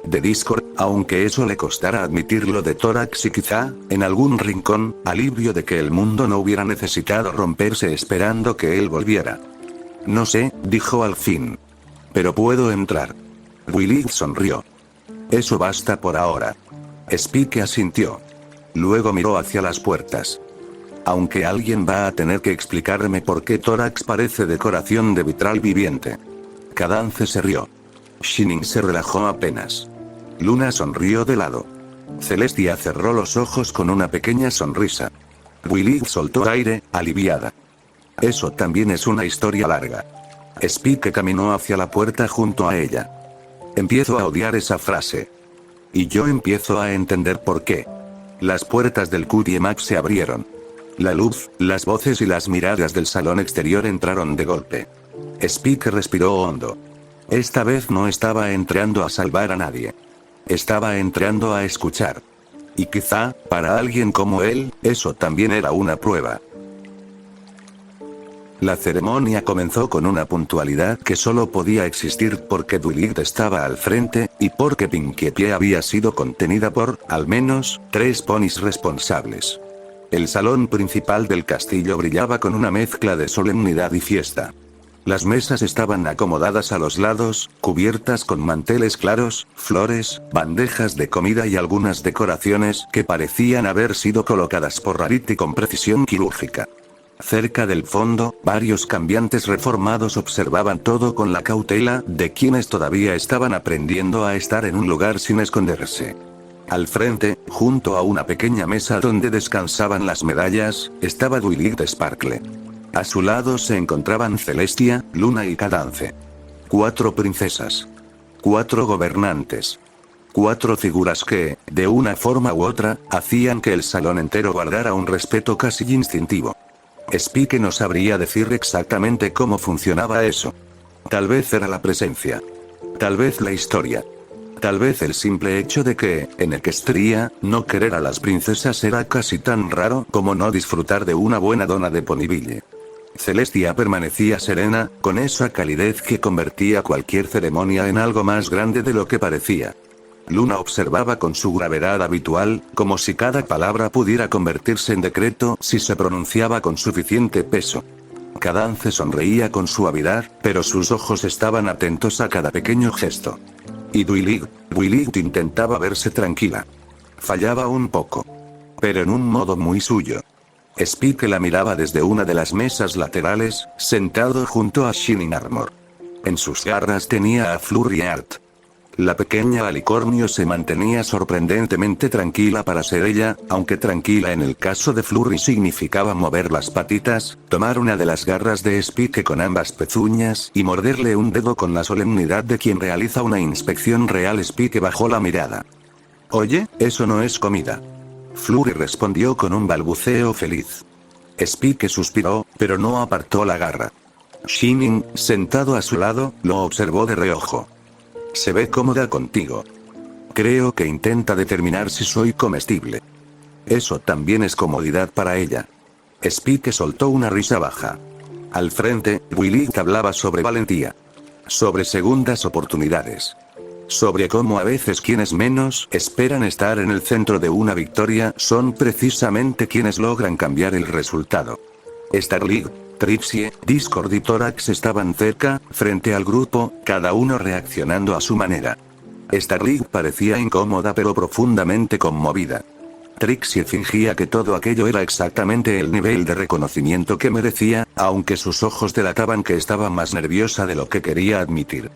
Speaker 1: De Discord, aunque eso le costara admitirlo, de Tórax y quizá, en algún rincón, alivio de que el mundo no hubiera necesitado romperse esperando que él volviera. No sé, dijo al fin. Pero puedo entrar. Willy sonrió. Eso basta por ahora. Spike asintió. Luego miró hacia las puertas. Aunque alguien va a tener que explicarme por qué Tórax parece decoración de vitral viviente. Cadance se rió. Shining se relajó apenas. Luna sonrió de lado. Celestia cerró los ojos con una pequeña sonrisa. Willy soltó aire, aliviada. Eso también es una historia larga. Spike caminó hacia la puerta junto a ella. Empiezo a odiar esa frase. Y yo empiezo a entender por qué. Las puertas del QDMAC se abrieron. La luz, las voces y las miradas del salón exterior entraron de golpe. Spike respiró hondo. Esta vez no estaba entrando a salvar a nadie. Estaba entrando a escuchar. Y quizá, para alguien como él, eso también era una prueba. La ceremonia comenzó con una puntualidad que solo podía existir porque Dulit estaba al frente, y porque Pinkie Pie había sido contenida por, al menos, 3 ponis responsables. El salón principal del castillo brillaba con una mezcla de solemnidad y fiesta. Las mesas estaban acomodadas a los lados, cubiertas con manteles claros, flores, bandejas de comida y algunas decoraciones que parecían haber sido colocadas por Rarity con precisión quirúrgica. Cerca del fondo, varios cambiantes reformados observaban todo con la cautela de quienes todavía estaban aprendiendo a estar en un lugar sin esconderse. Al frente, junto a una pequeña mesa donde descansaban las medallas, estaba Duilit Sparkle. A su lado se encontraban Celestia, Luna y Cadance. 4 princesas. 4 gobernantes. 4 figuras que, de una forma u otra, hacían que el salón entero guardara un respeto casi instintivo. Spike no sabría decir exactamente cómo funcionaba eso. Tal vez era la presencia. Tal vez la historia. Tal vez el simple hecho de que, en Equestria, no querer a las princesas era casi tan raro como no disfrutar de una buena dona de Ponyville. Celestia permanecía serena, con esa calidez que convertía cualquier ceremonia en algo más grande de lo que parecía. Luna observaba con su gravedad habitual, como si cada palabra pudiera convertirse en decreto si se pronunciaba con suficiente peso. Cadance sonreía con suavidad, pero sus ojos estaban atentos a cada pequeño gesto. Y Duilit intentaba verse tranquila. Fallaba un poco. Pero en un modo muy suyo. Spike la miraba desde una de las mesas laterales, sentado junto a Shining Armor. En sus garras tenía a Flurry Art. La pequeña alicornio se mantenía sorprendentemente tranquila para ser ella, aunque tranquila en el caso de Flurry significaba mover las patitas, tomar una de las garras de Spike con ambas pezuñas y morderle un dedo con la solemnidad de quien realiza una inspección real. Spike bajó la mirada. Oye, eso no es comida. Flurry respondió con un balbuceo feliz. Spike suspiró, pero no apartó la garra. Shining, sentado a su lado, lo observó de reojo. Se ve cómoda contigo. Creo que intenta determinar si soy comestible. Eso también es comodidad para ella. Spike soltó una risa baja. Al frente, Willith hablaba sobre valentía. Sobre segundas oportunidades. Sobre cómo a veces quienes menos esperan estar en el centro de una victoria son precisamente quienes logran cambiar el resultado. Starlight, Trixie, Discord y Thorax estaban cerca, frente al grupo, cada uno reaccionando a su manera. Starlight parecía incómoda pero profundamente conmovida. Trixie fingía que todo aquello era exactamente el nivel de reconocimiento que merecía, aunque sus ojos delataban que estaba más nerviosa de lo que quería admitir.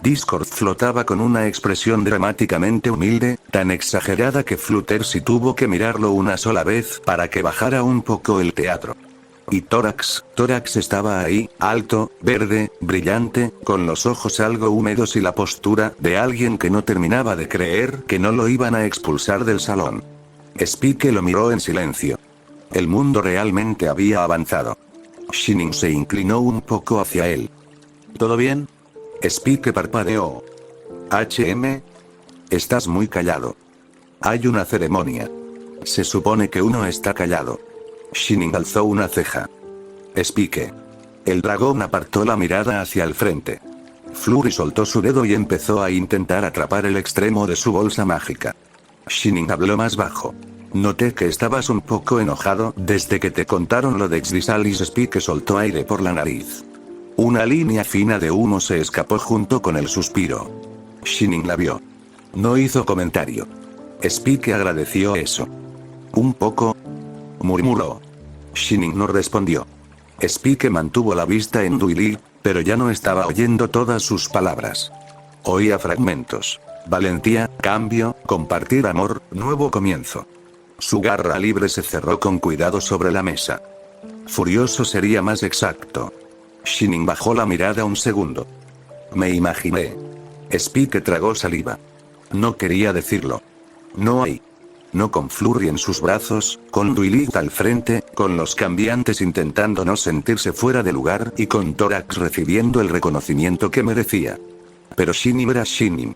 Speaker 1: Discord flotaba con una expresión dramáticamente humilde, tan exagerada que Fluttershy tuvo que mirarlo una sola vez para que bajara un poco el teatro. Y Thorax estaba ahí, alto, verde, brillante, con los ojos algo húmedos y la postura de alguien que no terminaba de creer que no lo iban a expulsar del salón. Spike lo miró en silencio. El mundo realmente había avanzado. Shining se inclinó un poco hacia él.
Speaker 2: ¿Todo bien?
Speaker 1: Spike parpadeó. Estás muy callado. Hay una ceremonia. Se supone que uno está callado. Shining alzó una ceja. Spike. El dragón apartó la mirada hacia el frente. Flurry soltó su dedo y empezó a intentar atrapar el extremo de su bolsa mágica. Shining habló más bajo. Noté que estabas un poco enojado desde que te contaron lo de Xvisalis. Spike soltó aire por la nariz. Una línea fina de humo se escapó junto con el suspiro. Shining la vio. No hizo comentario. Spike agradeció eso. Un poco, murmuró. Shining no respondió. Spike mantuvo la vista en Duilig, pero ya no estaba oyendo todas sus palabras. Oía fragmentos. Valentía, cambio, compartir amor, nuevo comienzo. Su garra libre se cerró con cuidado sobre la mesa. Furioso sería más exacto. Shining bajó la mirada un segundo. Me imaginé. Spike tragó saliva. No quería decirlo. No hay. No con Flurry en sus brazos, con Duilig al frente, con los cambiantes intentando no sentirse fuera de lugar y con Thorax recibiendo el reconocimiento que merecía. Pero Shining era Shining.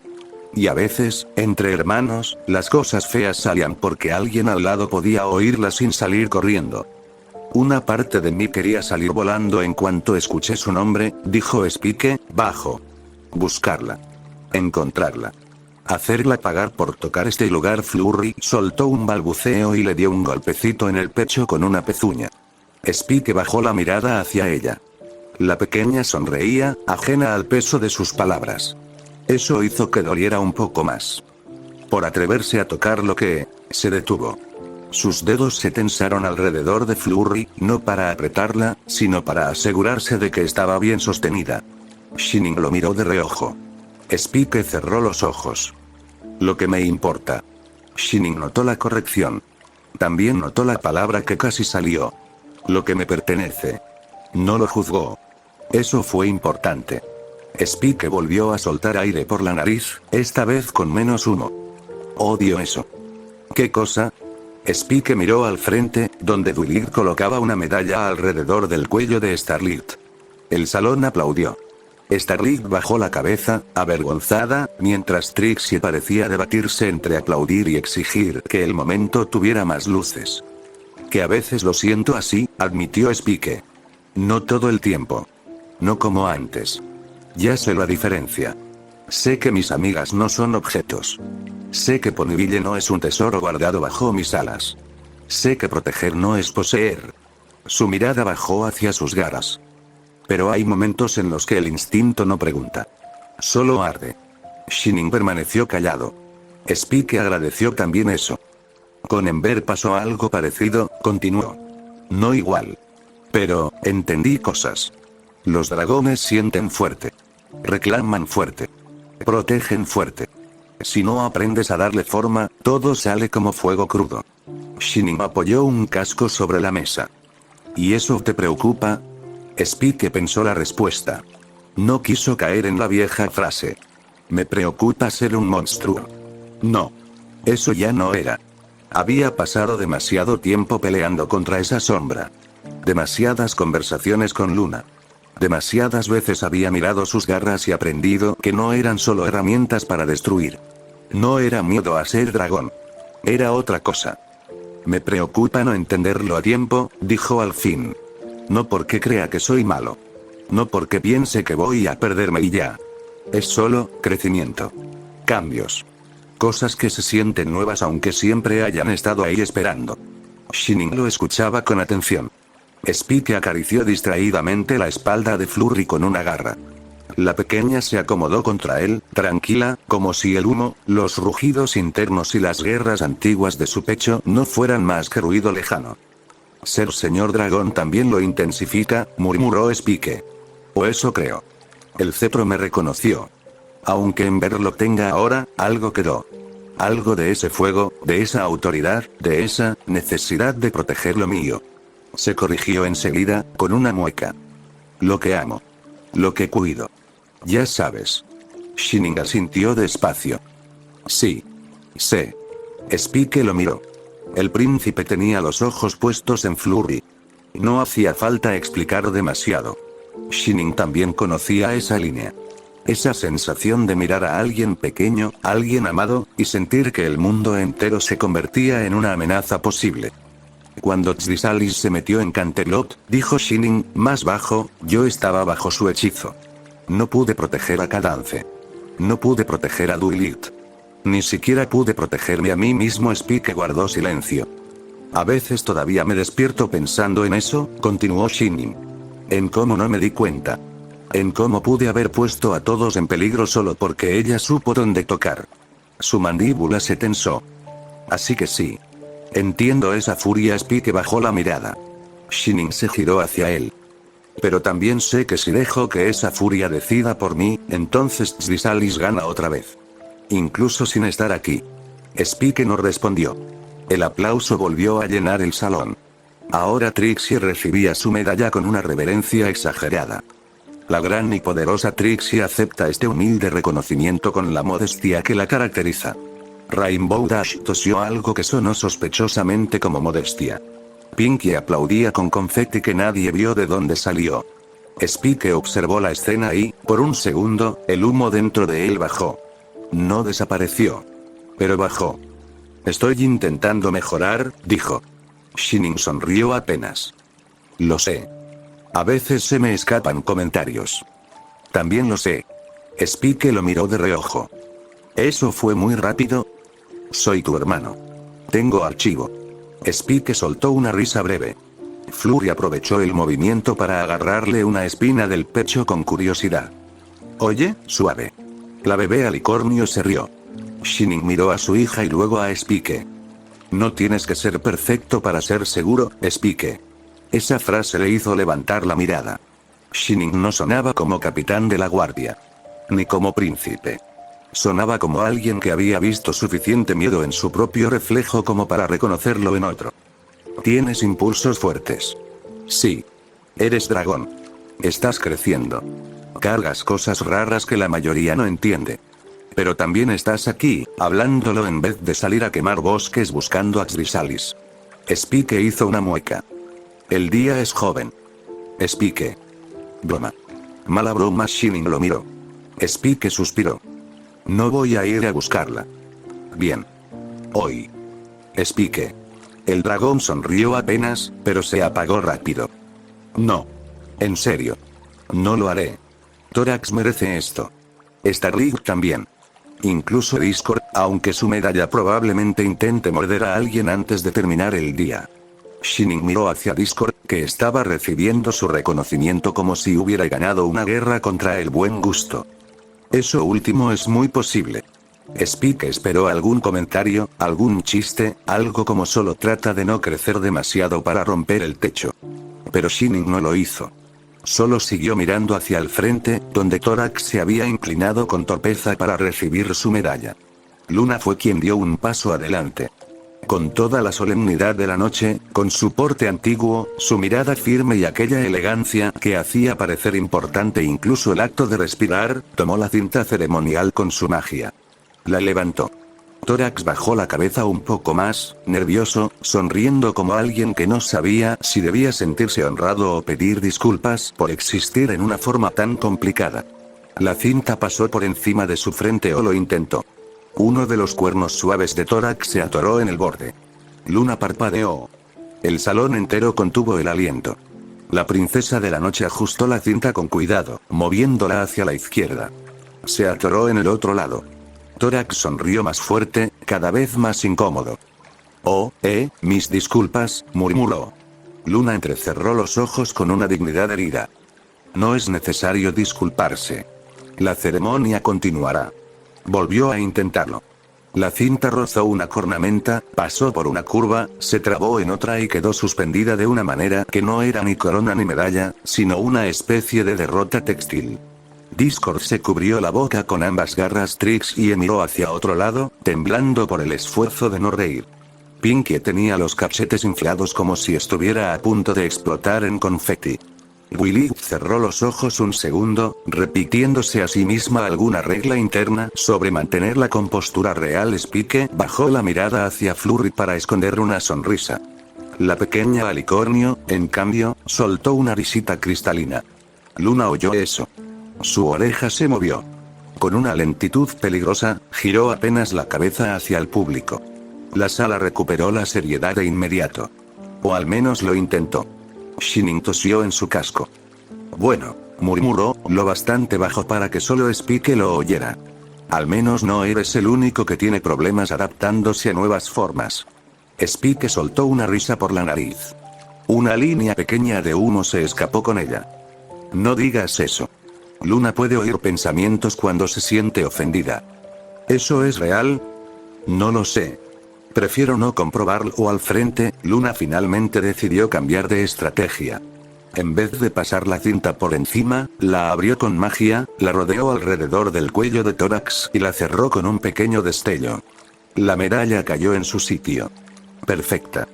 Speaker 1: Y a veces, entre hermanos, las cosas feas salían porque alguien al lado podía oírlas sin salir corriendo. Una parte de mí quería salir volando en cuanto escuché su nombre, dijo Spike, bajo. Buscarla. Encontrarla. Hacerla pagar por tocar este lugar. Flurry soltó un balbuceo y le dio un golpecito en el pecho con una pezuña. Spike bajó la mirada hacia ella. La pequeña sonreía, ajena al peso de sus palabras. Eso hizo que doliera un poco más. Por atreverse a tocar lo que, se detuvo. Sus dedos se tensaron alrededor de Flurry, no para apretarla, sino para asegurarse de que estaba bien sostenida. Shining lo miró de reojo. Spike cerró los ojos. Lo que me importa. Shining notó la corrección. También notó la palabra que casi salió. Lo que me pertenece. No lo juzgó. Eso fue importante. Spike volvió a soltar aire por la nariz, esta vez con menos humo. Odio eso. ¿Qué cosa? Spike miró al frente, donde Duilig colocaba una medalla alrededor del cuello de Starlight. El salón aplaudió. Starlight bajó la cabeza, avergonzada, mientras Trixie parecía debatirse entre aplaudir y exigir que el momento tuviera más luces. Que a veces lo siento así, admitió Spike. No todo el tiempo. No como antes. Ya sé la diferencia. Sé que mis amigas no son objetos. Sé que Ponyville no es un tesoro guardado bajo mis alas. Sé que proteger no es poseer. Su mirada bajó hacia sus garras. Pero hay momentos en los que el instinto no pregunta. Solo arde. Shining permaneció callado. Spike agradeció también eso. Con Ember pasó algo parecido, continuó. No igual. Pero, entendí cosas. Los dragones sienten fuerte. Reclaman fuerte. Protegen fuerte. Si no aprendes a darle forma, todo sale como fuego crudo. Shining apoyó un casco sobre la mesa. ¿Y eso te preocupa? Spike pensó la respuesta. No quiso caer en la vieja frase. Me preocupa ser un monstruo. No. Eso ya no era. Había pasado demasiado tiempo peleando contra esa sombra. Demasiadas conversaciones con Luna. Demasiadas veces había mirado sus garras y aprendido que no eran solo herramientas para destruir. No era miedo a ser dragón. Era otra cosa. Me preocupa no entenderlo a tiempo, dijo al fin. No porque crea que soy malo. No porque piense que voy a perderme y ya. Es solo crecimiento. Cambios. Cosas que se sienten nuevas aunque siempre hayan estado ahí esperando. Shining lo escuchaba con atención. Spike acarició distraídamente la espalda de Flurry con una garra. La pequeña se acomodó contra él, tranquila, como si el humo, los rugidos internos y las guerras antiguas de su pecho no fueran más que ruido lejano. Ser señor dragón también lo intensifica, murmuró Spike. O eso creo. El cetro me reconoció. Aunque en verlo tenga ahora, algo quedó. Algo de ese fuego, de esa autoridad, de esa necesidad de proteger lo mío. Se corrigió enseguida, con una mueca. Lo que amo. Lo que cuido. Ya sabes. Shining asintió despacio. Sí. Sé. Spike lo miró. El príncipe tenía los ojos puestos en Flurry. No hacía falta explicar demasiado. Shining también conocía esa línea. Esa sensación de mirar a alguien pequeño, alguien amado, y sentir que el mundo entero se convertía en una amenaza posible. Cuando Chrysalis se metió en Canterlot, dijo Shining, más bajo, yo estaba bajo su hechizo. No pude proteger a Cadance. No pude proteger a Duilit. Ni siquiera pude protegerme a mí mismo. Spike guardó silencio. A veces todavía me despierto pensando en eso, continuó Shining. En cómo no me di cuenta. En cómo pude haber puesto a todos en peligro solo porque ella supo dónde tocar. Su mandíbula se tensó. Así que sí. Entiendo esa furia. Spike bajó la mirada. Shining se giró hacia él. Pero también sé que si dejo que esa furia decida por mí, entonces Chrysalis gana otra vez. Incluso sin estar aquí. Spike no respondió. El aplauso volvió a llenar el salón. Ahora Trixie recibía su medalla con una reverencia exagerada. La gran y poderosa Trixie acepta este humilde reconocimiento con la modestia que la caracteriza. Rainbow Dash tosió algo que sonó sospechosamente como modestia. Pinkie aplaudía con confeti que nadie vio de dónde salió. Spike observó la escena y, por un segundo, el humo dentro de él bajó. No desapareció. Pero bajó. Estoy intentando mejorar, dijo. Shining sonrió apenas. Lo sé. A veces se me escapan comentarios. También lo sé. Spike lo miró de reojo. ¿Eso fue muy rápido? Soy tu hermano. Tengo archivo. Spike soltó una risa breve. Flurry aprovechó el movimiento para agarrarle una espina del pecho con curiosidad. Oye, suave. La bebé alicornio se rió. Shining miró a su hija y luego a Spike. No tienes que ser perfecto para ser seguro, Spike. Esa frase le hizo levantar la mirada. Shining no sonaba como capitán de la guardia. Ni como príncipe. Sonaba como alguien que había visto suficiente miedo en su propio reflejo como para reconocerlo en otro. Tienes impulsos fuertes. Sí. Eres dragón. Estás creciendo. Cargas cosas raras que la mayoría no entiende. Pero también estás aquí, hablándolo en vez de salir a quemar bosques buscando a Chrysalis. Spike hizo una mueca. El día es joven. Spike. Broma. Mala broma. Shining lo miró. Spike suspiró. No voy a ir a buscarla. Bien. Hoy. Spike. El dragón sonrió apenas, pero se apagó rápido. No. En serio. No lo haré. Thorax merece esto. Starlight también. Incluso Discord, aunque su medalla probablemente intente morder a alguien antes de terminar el día. Shining miró hacia Discord, que estaba recibiendo su reconocimiento como si hubiera ganado una guerra contra el buen gusto. Eso último es muy posible. Spike esperó algún comentario, algún chiste, algo como solo trata de no crecer demasiado para romper el techo. Pero Shining no lo hizo. Solo siguió mirando hacia el frente, donde Thorax se había inclinado con torpeza para recibir su medalla. Luna fue quien dio un paso adelante. Con toda la solemnidad de la noche, con su porte antiguo, su mirada firme y aquella elegancia que hacía parecer importante incluso el acto de respirar, tomó la cinta ceremonial con su magia. La levantó. Tórax bajó la cabeza un poco más, nervioso, sonriendo como alguien que no sabía si debía sentirse honrado o pedir disculpas por existir en una forma tan complicada. La cinta pasó por encima de su frente o lo intentó. Uno de los cuernos suaves de Tórax se atoró en el borde. Luna parpadeó. El salón entero contuvo el aliento. La princesa de la noche ajustó la cinta con cuidado, moviéndola hacia la izquierda. Se atoró en el otro lado. Tórax sonrió más fuerte, cada vez más incómodo. Oh, mis disculpas, murmuró. Luna entrecerró los ojos con una dignidad herida. No es necesario disculparse. La ceremonia continuará. Volvió a intentarlo. La cinta rozó una cornamenta, pasó por una curva, se trabó en otra y quedó suspendida de una manera que no era ni corona ni medalla, sino una especie de derrota textil. Discord se cubrió la boca con ambas garras Trix y miró hacia otro lado, temblando por el esfuerzo de no reír. Pinkie tenía los cachetes inflados como si estuviera a punto de explotar en confeti. Willy cerró los ojos un segundo, repitiéndose a sí misma alguna regla interna sobre mantener la compostura real. Spike bajó la mirada hacia Flurry para esconder una sonrisa. La pequeña alicornio, en cambio, soltó una risita cristalina. Luna oyó eso. Su oreja se movió. Con una lentitud peligrosa, giró apenas la cabeza hacia el público. La sala recuperó la seriedad de inmediato. O al menos lo intentó. Shining tosió en su casco. Bueno, murmuró, lo bastante bajo para que solo Spike lo oyera. Al menos no eres el único que tiene problemas adaptándose a nuevas formas. Spike soltó una risa por la nariz. Una línea pequeña de humo se escapó con ella. No digas eso. Luna puede oír pensamientos cuando se siente ofendida. ¿Eso es real? No lo sé. Prefiero no comprobarlo al frente. Luna finalmente decidió cambiar de estrategia. En vez de pasar la cinta por encima, la abrió con magia, la rodeó alrededor del cuello de Tórax y la cerró con un pequeño destello. La medalla cayó en su sitio. Perfecta.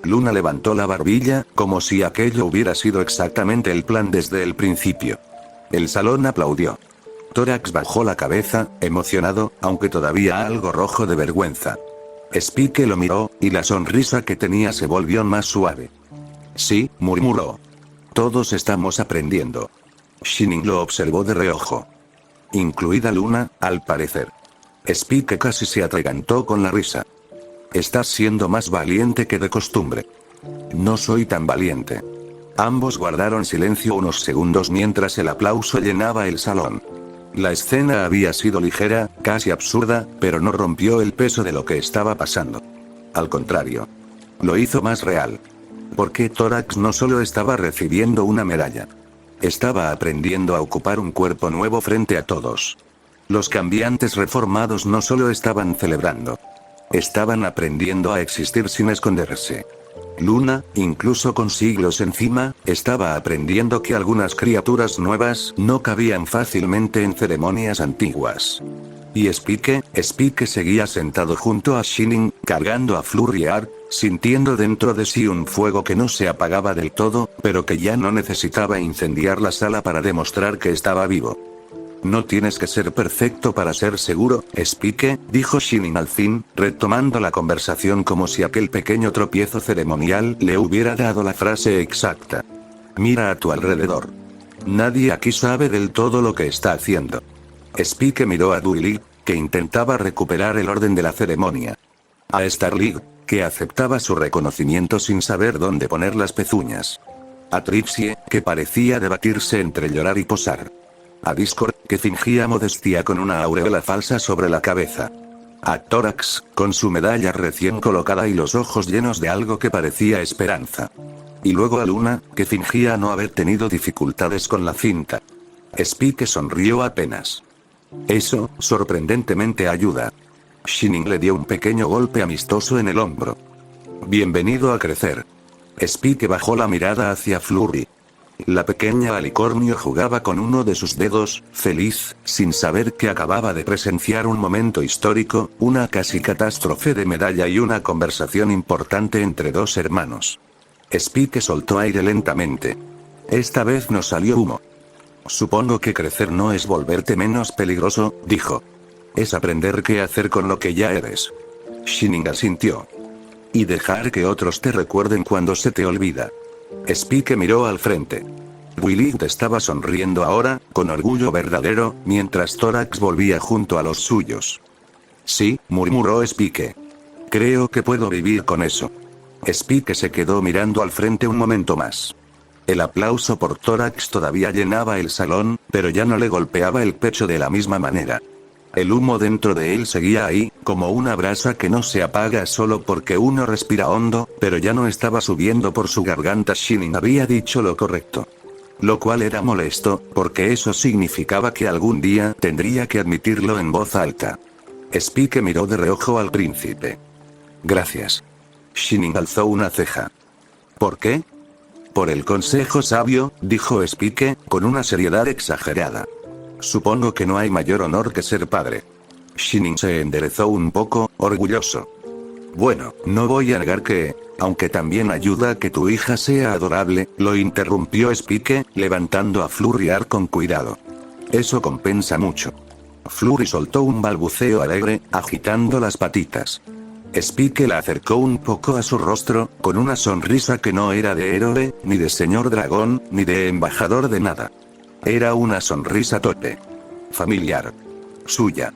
Speaker 1: Luna levantó la barbilla, como si aquello hubiera sido exactamente el plan desde el principio. El salón aplaudió. Tórax bajó la cabeza, emocionado, aunque todavía algo rojo de vergüenza. Spike lo miró, y la sonrisa que tenía se volvió más suave. Sí, murmuró. Todos estamos aprendiendo. Shining lo observó de reojo. Incluida Luna, al parecer. Spike casi se atragantó con la risa. Estás siendo más valiente que de costumbre. No soy tan valiente. Ambos guardaron silencio unos segundos mientras el aplauso llenaba el salón. La escena había sido ligera, casi absurda, pero no rompió el peso de lo que estaba pasando. Al contrario. Lo hizo más real. Porque Tórax no solo estaba recibiendo una medalla. Estaba aprendiendo a ocupar un cuerpo nuevo frente a todos. Los cambiantes reformados no solo estaban celebrando. Estaban aprendiendo a existir sin esconderse. Luna, incluso con siglos encima, estaba aprendiendo que algunas criaturas nuevas no cabían fácilmente en ceremonias antiguas. Y Spike seguía sentado junto a Shining, cargando a Flurry Art, sintiendo dentro de sí un fuego que no se apagaba del todo, pero que ya no necesitaba incendiar la sala para demostrar que estaba vivo. No tienes que ser perfecto para ser seguro, Spike, dijo Shining al fin, retomando la conversación como si aquel pequeño tropiezo ceremonial le hubiera dado la frase exacta. Mira a tu alrededor. Nadie aquí sabe del todo lo que está haciendo. Spike miró a Willy, que intentaba recuperar el orden de la ceremonia. A Starling, que aceptaba su reconocimiento sin saber dónde poner las pezuñas. A Trixie, que parecía debatirse entre llorar y posar. A Discord, que fingía modestia con una aureola falsa sobre la cabeza. A Tórax, con su medalla recién colocada y los ojos llenos de algo que parecía esperanza. Y luego a Luna, que fingía no haber tenido dificultades con la cinta. Spike sonrió apenas. Eso, sorprendentemente ayuda. Shining le dio un pequeño golpe amistoso en el hombro. Bienvenido a crecer. Spike bajó la mirada hacia Flurry. La pequeña alicornio jugaba con uno de sus dedos, feliz, sin saber que acababa de presenciar un momento histórico, una casi catástrofe de medalla y una conversación importante entre dos hermanos. Spike soltó aire lentamente. Esta vez no salió humo. Supongo que crecer no es volverte menos peligroso, dijo. Es aprender qué hacer con lo que ya eres. Shining asintió. Y dejar que otros te recuerden cuando se te olvida. Spike miró al frente. Willy estaba sonriendo ahora, con orgullo verdadero, mientras Thorax volvía junto a los suyos. Sí, murmuró Spike. Creo que puedo vivir con eso. Spike se quedó mirando al frente un momento más. El aplauso por Thorax todavía llenaba el salón, pero ya no le golpeaba el pecho de la misma manera. El humo dentro de él seguía ahí, como una brasa que no se apaga solo porque uno respira hondo, pero ya no estaba subiendo por su garganta. Shining había dicho lo correcto. Lo cual era molesto, porque eso significaba que algún día tendría que admitirlo en voz alta. Spike miró de reojo al príncipe. Gracias. Shining alzó una ceja. ¿Por qué? Por el consejo sabio, dijo Spike, con una seriedad exagerada. Supongo que no hay mayor honor que ser padre. Shining se enderezó un poco, orgulloso. Bueno, no voy a negar que, aunque también ayuda a que tu hija sea adorable, lo interrumpió Spike, levantando a Flurriar con cuidado. Eso compensa mucho. Flurry soltó un balbuceo alegre, agitando las patitas. Spike la acercó un poco a su rostro, con una sonrisa que no era de héroe, ni de señor dragón, ni de embajador de nada. Era una sonrisa torpe. Familiar. Suya.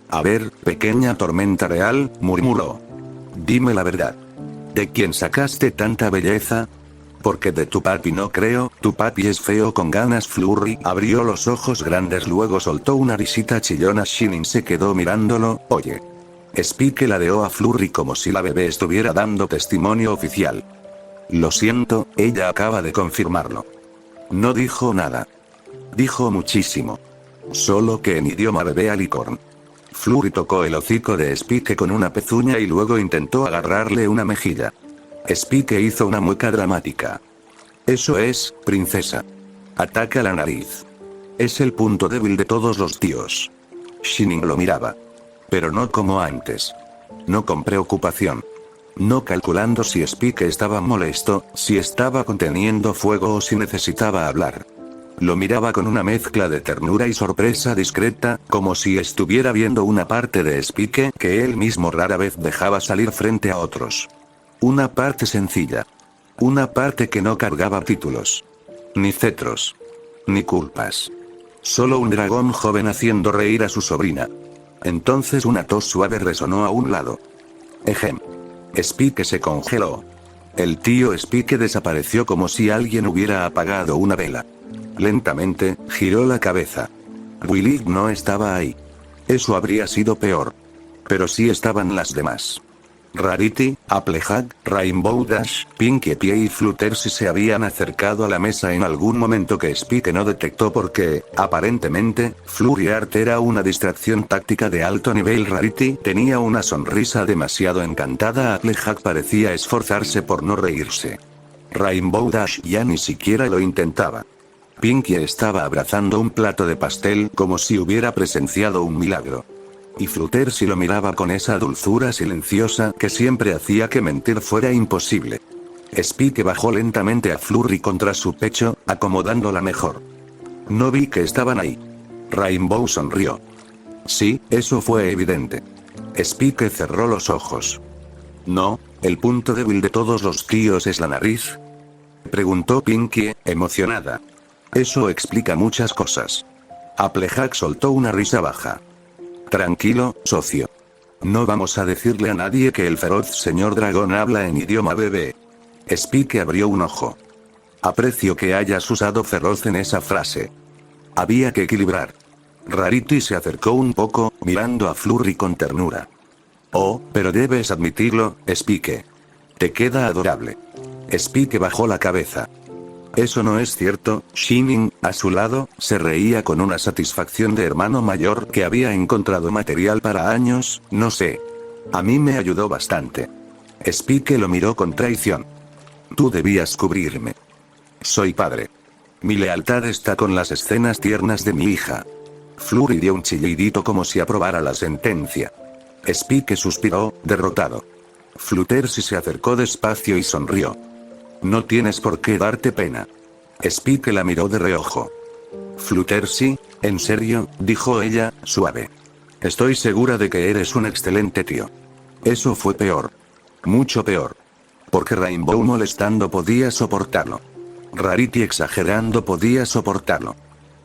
Speaker 1: A ver, pequeña tormenta real, murmuró. Dime la verdad. ¿De quién sacaste tanta belleza? Porque de tu papi no creo, tu papi es feo con ganas. Flurry abrió los ojos grandes, luego soltó una risita chillona. Shining se quedó mirándolo. Oye. Spike ladeó a Flurry como si la bebé estuviera dando testimonio oficial. Lo siento, ella acaba de confirmarlo. No dijo nada. Dijo muchísimo. Solo que en idioma bebé alicorn. Flurry tocó el hocico de Spike con una pezuña y luego intentó agarrarle una mejilla. Spike hizo una mueca dramática. Eso es, princesa. Ataca la nariz. Es el punto débil de todos los tíos. Shining lo miraba. Pero no como antes. No con preocupación. No calculando si Spike estaba molesto, si estaba conteniendo fuego o si necesitaba hablar. Lo miraba con una mezcla de ternura y sorpresa discreta, como si estuviera viendo una parte de Spike que él mismo rara vez dejaba salir frente a otros. Una parte sencilla. Una parte que no cargaba títulos. Ni cetros. Ni culpas. Solo un dragón joven haciendo reír a su sobrina. Entonces una tos suave resonó a un lado. Ejem. Spike se congeló. El tío Spike desapareció como si alguien hubiera apagado una vela. Lentamente, giró la cabeza. Willy no estaba ahí. Eso habría sido peor. Pero sí estaban las demás. Rarity, Applejack, Rainbow Dash, Pinkie Pie y Fluttershy se habían acercado a la mesa en algún momento que Spike no detectó porque, aparentemente, Flurry Art era una distracción táctica de alto nivel. Rarity tenía una sonrisa demasiado encantada. Applejack parecía esforzarse por no reírse. Rainbow Dash ya ni siquiera lo intentaba. Pinkie estaba abrazando un plato de pastel como si hubiera presenciado un milagro. Y Fluttershy lo miraba con esa dulzura silenciosa que siempre hacía que mentir fuera imposible. Spike bajó lentamente a Flurry contra su pecho, acomodándola mejor. No vi que estaban ahí. Rainbow sonrió. Sí, eso fue evidente. Spike cerró los ojos. No, el punto débil de todos los tíos es la nariz. Preguntó Pinkie, emocionada. Eso explica muchas cosas. Applejack soltó una risa baja. Tranquilo, socio. No vamos a decirle a nadie que el feroz señor dragón habla en idioma bebé. Spike abrió un ojo. Aprecio que hayas usado feroz en esa frase. Había que equilibrar. Rarity se acercó un poco, mirando a Flurry con ternura. Oh, pero debes admitirlo, Spike. Te queda adorable. Spike bajó la cabeza. Eso no es cierto. Shining, a su lado, se reía con una satisfacción de hermano mayor que había encontrado material para años, no sé. A mí me ayudó bastante. Spike lo miró con traición. Tú debías cubrirme. Soy padre. Mi lealtad está con las escenas tiernas de mi hija. Flurry dio un chillidito como si aprobara la sentencia. Spike suspiró, derrotado. Fluttershy se acercó despacio y sonrió. No tienes por qué darte pena. Spike la miró de reojo. Fluttershy, ¿en serio?, dijo ella, suave. Estoy segura de que eres un excelente tío. Eso fue peor. Mucho peor. Porque Rainbow molestando podía soportarlo. Rarity exagerando podía soportarlo.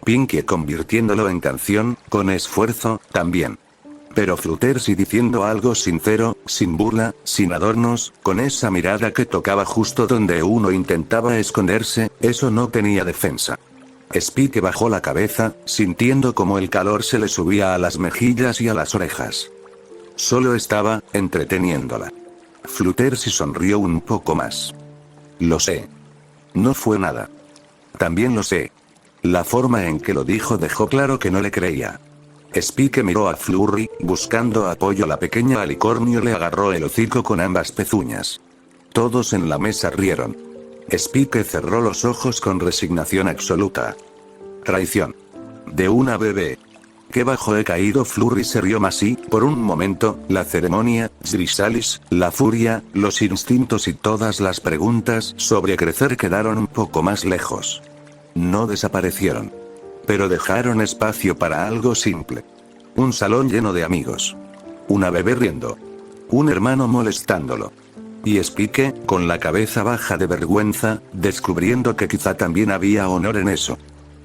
Speaker 1: Pinkie convirtiéndolo en canción, con esfuerzo, también. Pero Fluttershy diciendo algo sincero, sin burla, sin adornos, con esa mirada que tocaba justo donde uno intentaba esconderse, eso no tenía defensa. Spike bajó la cabeza, sintiendo como el calor se le subía a las mejillas y a las orejas. Solo estaba, entreteniéndola. Fluttershy sonrió un poco más. Lo sé. No fue nada. También lo sé. La forma en que lo dijo dejó claro que no le creía. Spike miró a Flurry, buscando apoyo. La pequeña alicornio le agarró el hocico con ambas pezuñas. Todos en la mesa rieron. Spike cerró los ojos con resignación absoluta. Traición. De una bebé. Qué bajo he caído. Flurry se rió más y, por un momento, la ceremonia, Chrysalis, la furia, los instintos y todas las preguntas sobre crecer quedaron un poco más lejos. No desaparecieron. Pero dejaron espacio para algo simple. Un salón lleno de amigos. Una bebé riendo. Un hermano molestándolo. Y Spike, con la cabeza baja de vergüenza, descubriendo que quizá también había honor en eso.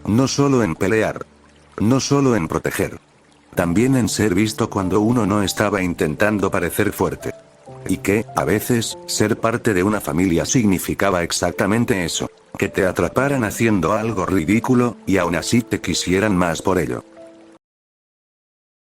Speaker 1: No solo en pelear. No solo en proteger. También en ser visto cuando uno no estaba intentando parecer fuerte. Y que, a veces, ser parte de una familia significaba exactamente eso. Que te atraparan haciendo algo ridículo, y aún así te quisieran más por ello.